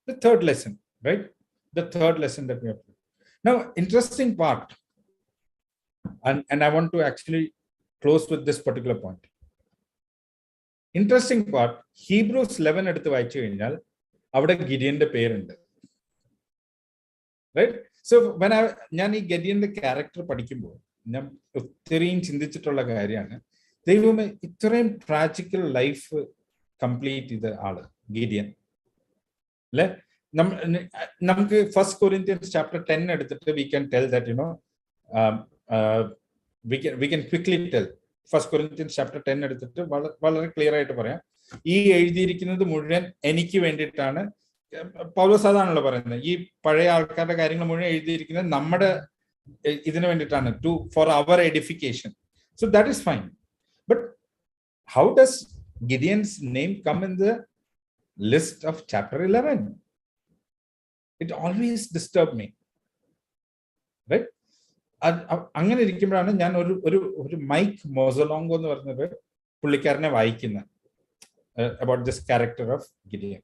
The third lesson, right? The third lesson that we have to. Now, interesting part, and I want to actually close with this particular point. Interesting part, Hebrews 11 എടുത്ത് വായിച്ചു കഴിഞ്ഞാൽ അവിടെ ഗിഡിയന്റെ പേരുണ്ട്, right? So when ഞാൻ ഈ ഗിഡിയന്റെ character പഠിക്കുമ്പോൾ ഞാൻ ഒത്തിരിയും ചിന്തിച്ചിട്ടുള്ള കാര്യമാണ്, ദൈവമേ ഇത്രയും പ്രാക്ടിക്കൽ ലൈഫ് കംപ്ലീറ്റ് ചെയ്ത ആള് ഗിഡിയൻ അല്ലെ? നമുക്ക് ഫസ്റ്റ് കൊരിന്ത്യൻസ് ചാപ്റ്റർ 10 എടുത്തിട്ട് we can tell that, we can quickly tell. First Corinthians chapter 10 എടുത്തിട്ട് വളരെ ക്ലിയർ ആയിട്ട് പറയാം, ഈ എഴുതിയിരിക്കുന്നത് മുഴുവൻ എനിക്ക് വേണ്ടിയിട്ടാണ്. പൗലോസ് അതാണല്ലോ പറയുന്നത്, ഈ പഴയ ആൾക്കാരുടെ കാര്യങ്ങൾ മുഴുവൻ എഴുതിയിരിക്കുന്നത് നമ്മുടെ ഇതിനു വേണ്ടിയിട്ടാണ്, for our edification. So that is fine. But how does Gideon's name come in the list of chapter 11? It always disturbed me, right? അങ്ങനെ ഇരിക്കുമ്പോഴാണ് ഞാൻ ഒരു മൈക്ക് മൊസലോങ്കോ എന്ന് പറഞ്ഞൊരു പുള്ളിക്കാരനെ വായിക്കുന്നത് about this character of Gideon.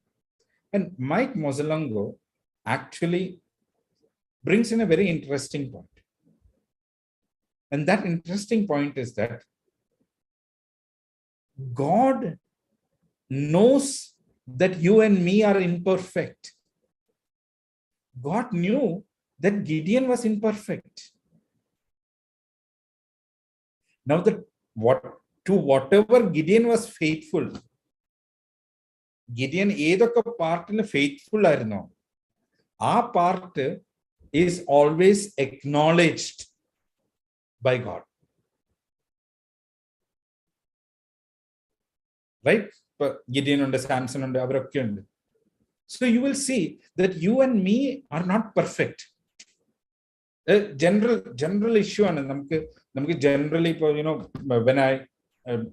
And Mike Mozzolongo actually brings in a very interesting point. And that interesting point is that God knows that you and me are imperfect. God knew that Gideon was imperfect. Now whatever Gideon was faithful, Gideon ഏതൊക്കെ പാർട്ടിന് faithful ആയിരുന്നോ ആ part is always acknowledged by God. Right? ഇപ്പൊ Gideon ഉണ്ട്, Samson ഉണ്ട്, അവരൊക്കെ ഉണ്ട്. So you will see that you and me are not perfect. General issue ആണ്. നമുക്ക് ജനറലി ഇപ്പോൾ when I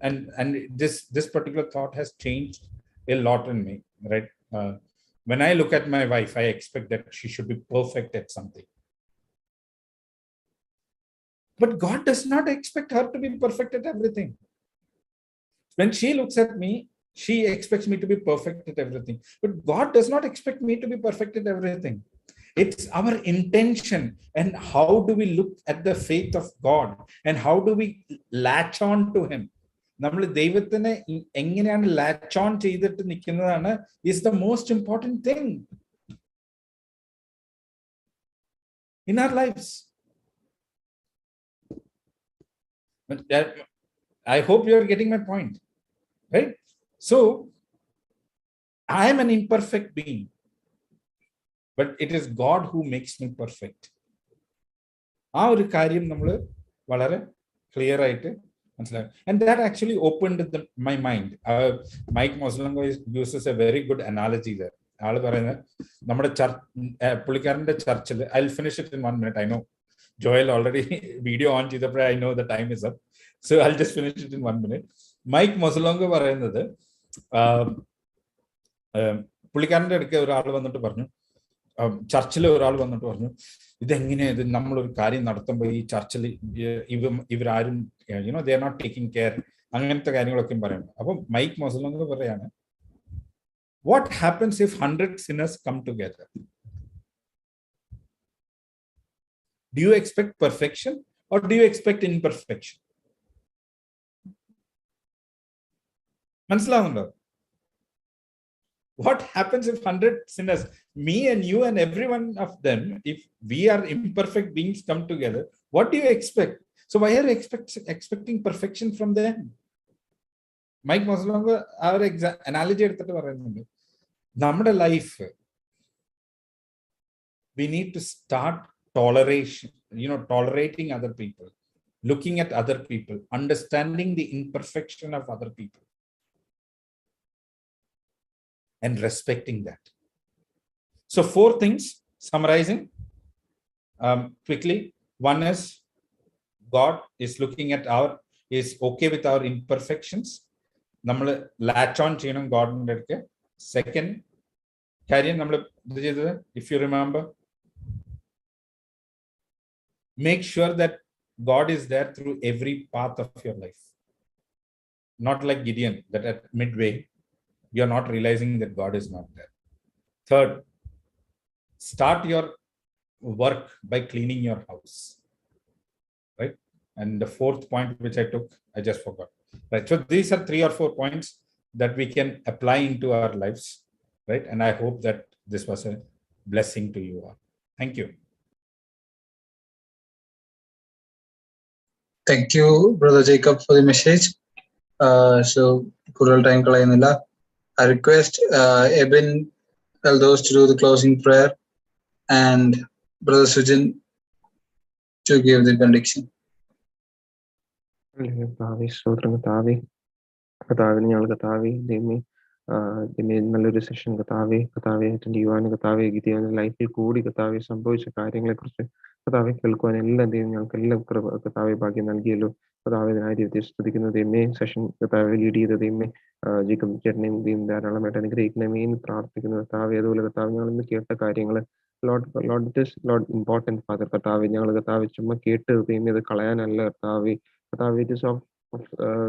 and this particular thought has changed a lot in me, right? When I look at my wife, I expect that she should be perfect at something. But God does not expect her to be perfect at everything. When she looks at me, she expects me to be perfect at everything. But God does not expect me to be perfect at everything. It's our intention and how do we look at the faith of God and how do we latch on to Him. നമ്മൾ ദൈവത്തിനെ എങ്ങനെയാണ് latch on ചെയ്തിട്ട് നിൽക്കുന്നതാണ് is the most important thing in our lifes. I hope you are getting my point, right? So I am an imperfect being, but it is God who makes me perfect. ആ ഒരു കാര്യം നമ്മൾ വളരെ clear ആയിട്ട് മനസ്സിലായി. And that actually opened my mind. Mike Mozzolongo uses a very good analogy there. ആള് പറയുന്നത് നമ്മുടെ പുള്ളിക്കാരന്റെ ചർച്ചിൽ, I'll finish it in 1 minute. I know Joel already video on ചെയ്തപ്പോൾ I know the time is up. So I'll just finish it in 1 minute. Mike Mozzolongo പറയുന്നത് പുള്ളിക്കാരന്റെ അടുക്ക ഒരാൾ വന്നിട്ട് പറഞ്ഞു, ചർച്ചിലെ ഒരാൾ വന്നിട്ട് പറഞ്ഞു, ഇതെങ്ങനെയാ ഇത് നമ്മളൊരു കാര്യം നടത്തുമ്പോൾ ഈ ചർച്ചിൽ ഇവരാരും they are not taking care, അങ്ങനത്തെ കാര്യങ്ങളൊക്കെ പറയുന്നു. അപ്പം മൈക്ക് മൊസലോങ്കോ പറയാണ്, what happens if 100 sinners come together? Do you expect perfection or do you expect imperfection? മനസ്സിലാവുന്നുണ്ടോ? What happens if 100 sinners, me and you and every one of them, if we are imperfect beings, come together, what do you expect? So why are you expecting perfection from them? Mike Mozzolongo our analogy എടുത്തിട്ട് പറയുന്നുണ്ട്, നമ്മുടെ life we need to start tolerating other people, looking at other people, understanding the imperfection of other people and respecting that. So 4 things summarizing quickly. One is God is looking at is okay with our imperfections. നമ്മൾ latch on ചെയ്യണം ഗോഡിന്റെ അടുത്ത്. Second കാര്യം നമ്മൾ ഇത് ചെയ്തത്, if you remember, make sure that God is there through every path of your life. Not like Gideon, that at midway you are not realizing that God is not there. Third, start your work by cleaning your house, right? And the 4th point which I took, I just forgot, right? So these are 3 or 4 points that we can apply into our lives, right? And I hope that this was a blessing to you all. Thank you. Thank you, Brother Jacob, for the message. So കൂടുതൽ time കളയുന്നില്ല. I request Eben Eldos to do the closing prayer and Brother Sujin to give the benediction. കർത്താവിന് ഞങ്ങൾ ദൈവമേ നല്ലൊരു session കർത്താവെ attend ചെയ്യുവാനും ഗിദിയോന്റെ ലൈഫിൽ കൂടി സംഭവിച്ച കാര്യങ്ങളെക്കുറിച്ച് കേൾക്കുവാൻ എല്ലാം ദൈവം ഞങ്ങൾക്ക് എല്ലാം ഭാഗ്യം നൽകിയല്ലോ. ഇതിനായി സ്തുതിക്കുന്ന ദൈവമേ, സെഷൻ ലീഡ് ചെയ്ത ദൈവമേ, ജേക്കബ് ചേട്ടനെയും ദൈവം ധാരാളമായിട്ട് അനുഗ്രഹിക്കണമേ എന്ന് പ്രാർത്ഥിക്കുന്നു. അതുപോലെ ഞങ്ങൾ ഇന്ന് കേട്ട കാര്യങ്ങൾ ലോഡ് ഇമ്പോർട്ടൻറ്റ് ഫാദർ കർത്താവ്. ഞങ്ങൾ കർത്താവ് ചുമ്മാ കേട്ട് ഇത് കളയാനല്ല കർത്താവ്. കർത്താവ് it is of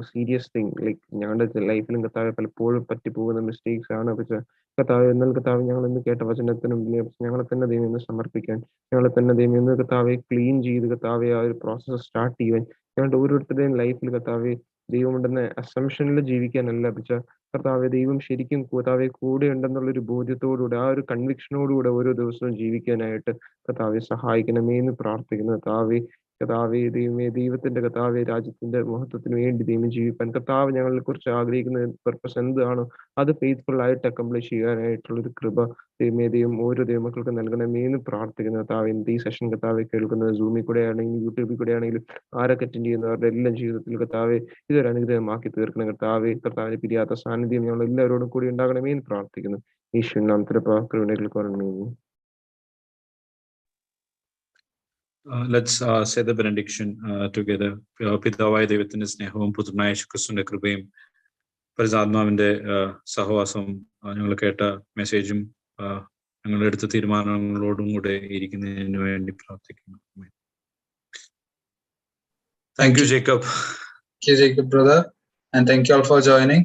serious thing. Like ഞങ്ങളുടെ ലൈഫിലും കർത്താവ് പലപ്പോഴും പറ്റിപ്പോകുന്ന മിസ്റ്റേക്സ് ആണ്. പക്ഷേ കർത്താവ് എന്നാൽ കർത്താവ് ഞങ്ങൾ ഇന്ന് കേട്ട വചനത്തിനും ഞങ്ങളെ തന്നെ ദൈവം ഇന്ന് സമർപ്പിക്കാൻ, ഞങ്ങളെ തന്നെ ദൈവം ഇന്ന് കർത്താവെ ക്ലീൻ ചെയ്ത് കർത്താവെ ആ ഒരു പ്രോസസ്സ് സ്റ്റാർട്ട് ചെയ്യുവാൻ, ഞങ്ങളുടെ ഓരോരുത്തരുടെയും ലൈഫിൽ കർത്താവെ ദൈവമുണ്ടെന്ന അസംഷനിൽ ജീവിക്കാനല്ല, പക്ഷേ കർത്താവെ ദൈവം ശരിക്കും കർത്താവെ കൂടെ ഉണ്ടെന്നുള്ളൊരു ബോധ്യത്തോടുകൂടെ ആ ഒരു കൺവിക്ഷനോടുകൂടെ ഓരോ ദിവസവും ജീവിക്കാനായിട്ട് കർത്താവെ സഹായിക്കണമേ എന്ന് പ്രാർത്ഥിക്കുന്നു. കർത്താവെ ദൈവമേ, ദൈവത്തിന്റെ കർത്താവെ രാജ്യത്തിന്റെ മഹത്വത്തിന് വേണ്ടി ദൈവം ജീവിക്കാൻ കർത്താവ് ഞങ്ങളെ കുറിച്ച് ആഗ്രഹിക്കുന്ന പർപ്പസ് എന്താണോ അത് ഫെയ്ത്ത്ഫുൾ ആയിട്ട് അക്കംപ്ലിഷ് ചെയ്യാനായിട്ടുള്ളൊരു കൃപ ദൈവം ഓരോ ദൈവമക്കൾക്ക് നൽകണമേ എന്ന് പ്രാർത്ഥിക്കുന്നു. കർത്താവ് ഈ സെഷൻ കർത്താവെ കേൾക്കുന്നത് സൂമിൽ കൂടെ ആണെങ്കിലും യൂട്യൂബിൽ കൂടെ ആണെങ്കിലും ആരൊക്കെ അറ്റൻഡ് ചെയ്യുന്നവരുടെ എല്ലാം ജീവിതത്തിൽ കർത്താവെ ഇതൊരു അനുഗ്രഹമാക്കി തീർക്കണം. കർത്താവിന് പിരിയാത്ത സാന്നിധ്യം ഞങ്ങൾ എല്ലാവരോടും കൂടി ഉണ്ടാകണമേ എന്ന് പ്രാർത്ഥിക്കുന്നു. ഈശ്വരൻ നാമത്തിൽ കൃപണയിൽ കുറഞ്ഞു. Let's say the benediction together. പിതാവായ ദൈവത്തിന്റെ സ്നേഹവും പുത്രനായ യേശുക്രിസ്തുവിന്റെ കൃപയും പരിശുദ്ധാത്മാവിന്റെ സഹവാസവും ഞങ്ങൾ കേട്ട മെസ്സേജും ഞങ്ങളുടെ എടുത്ത തീരുമാനങ്ങളോടും കൂടെ ഇരിക്കുന്നതിന് വേണ്ടി പ്രാർത്ഥിക്കുന്നു. Thank you, Jacob. Thank you, Jacob, brother, and thank you all for joining.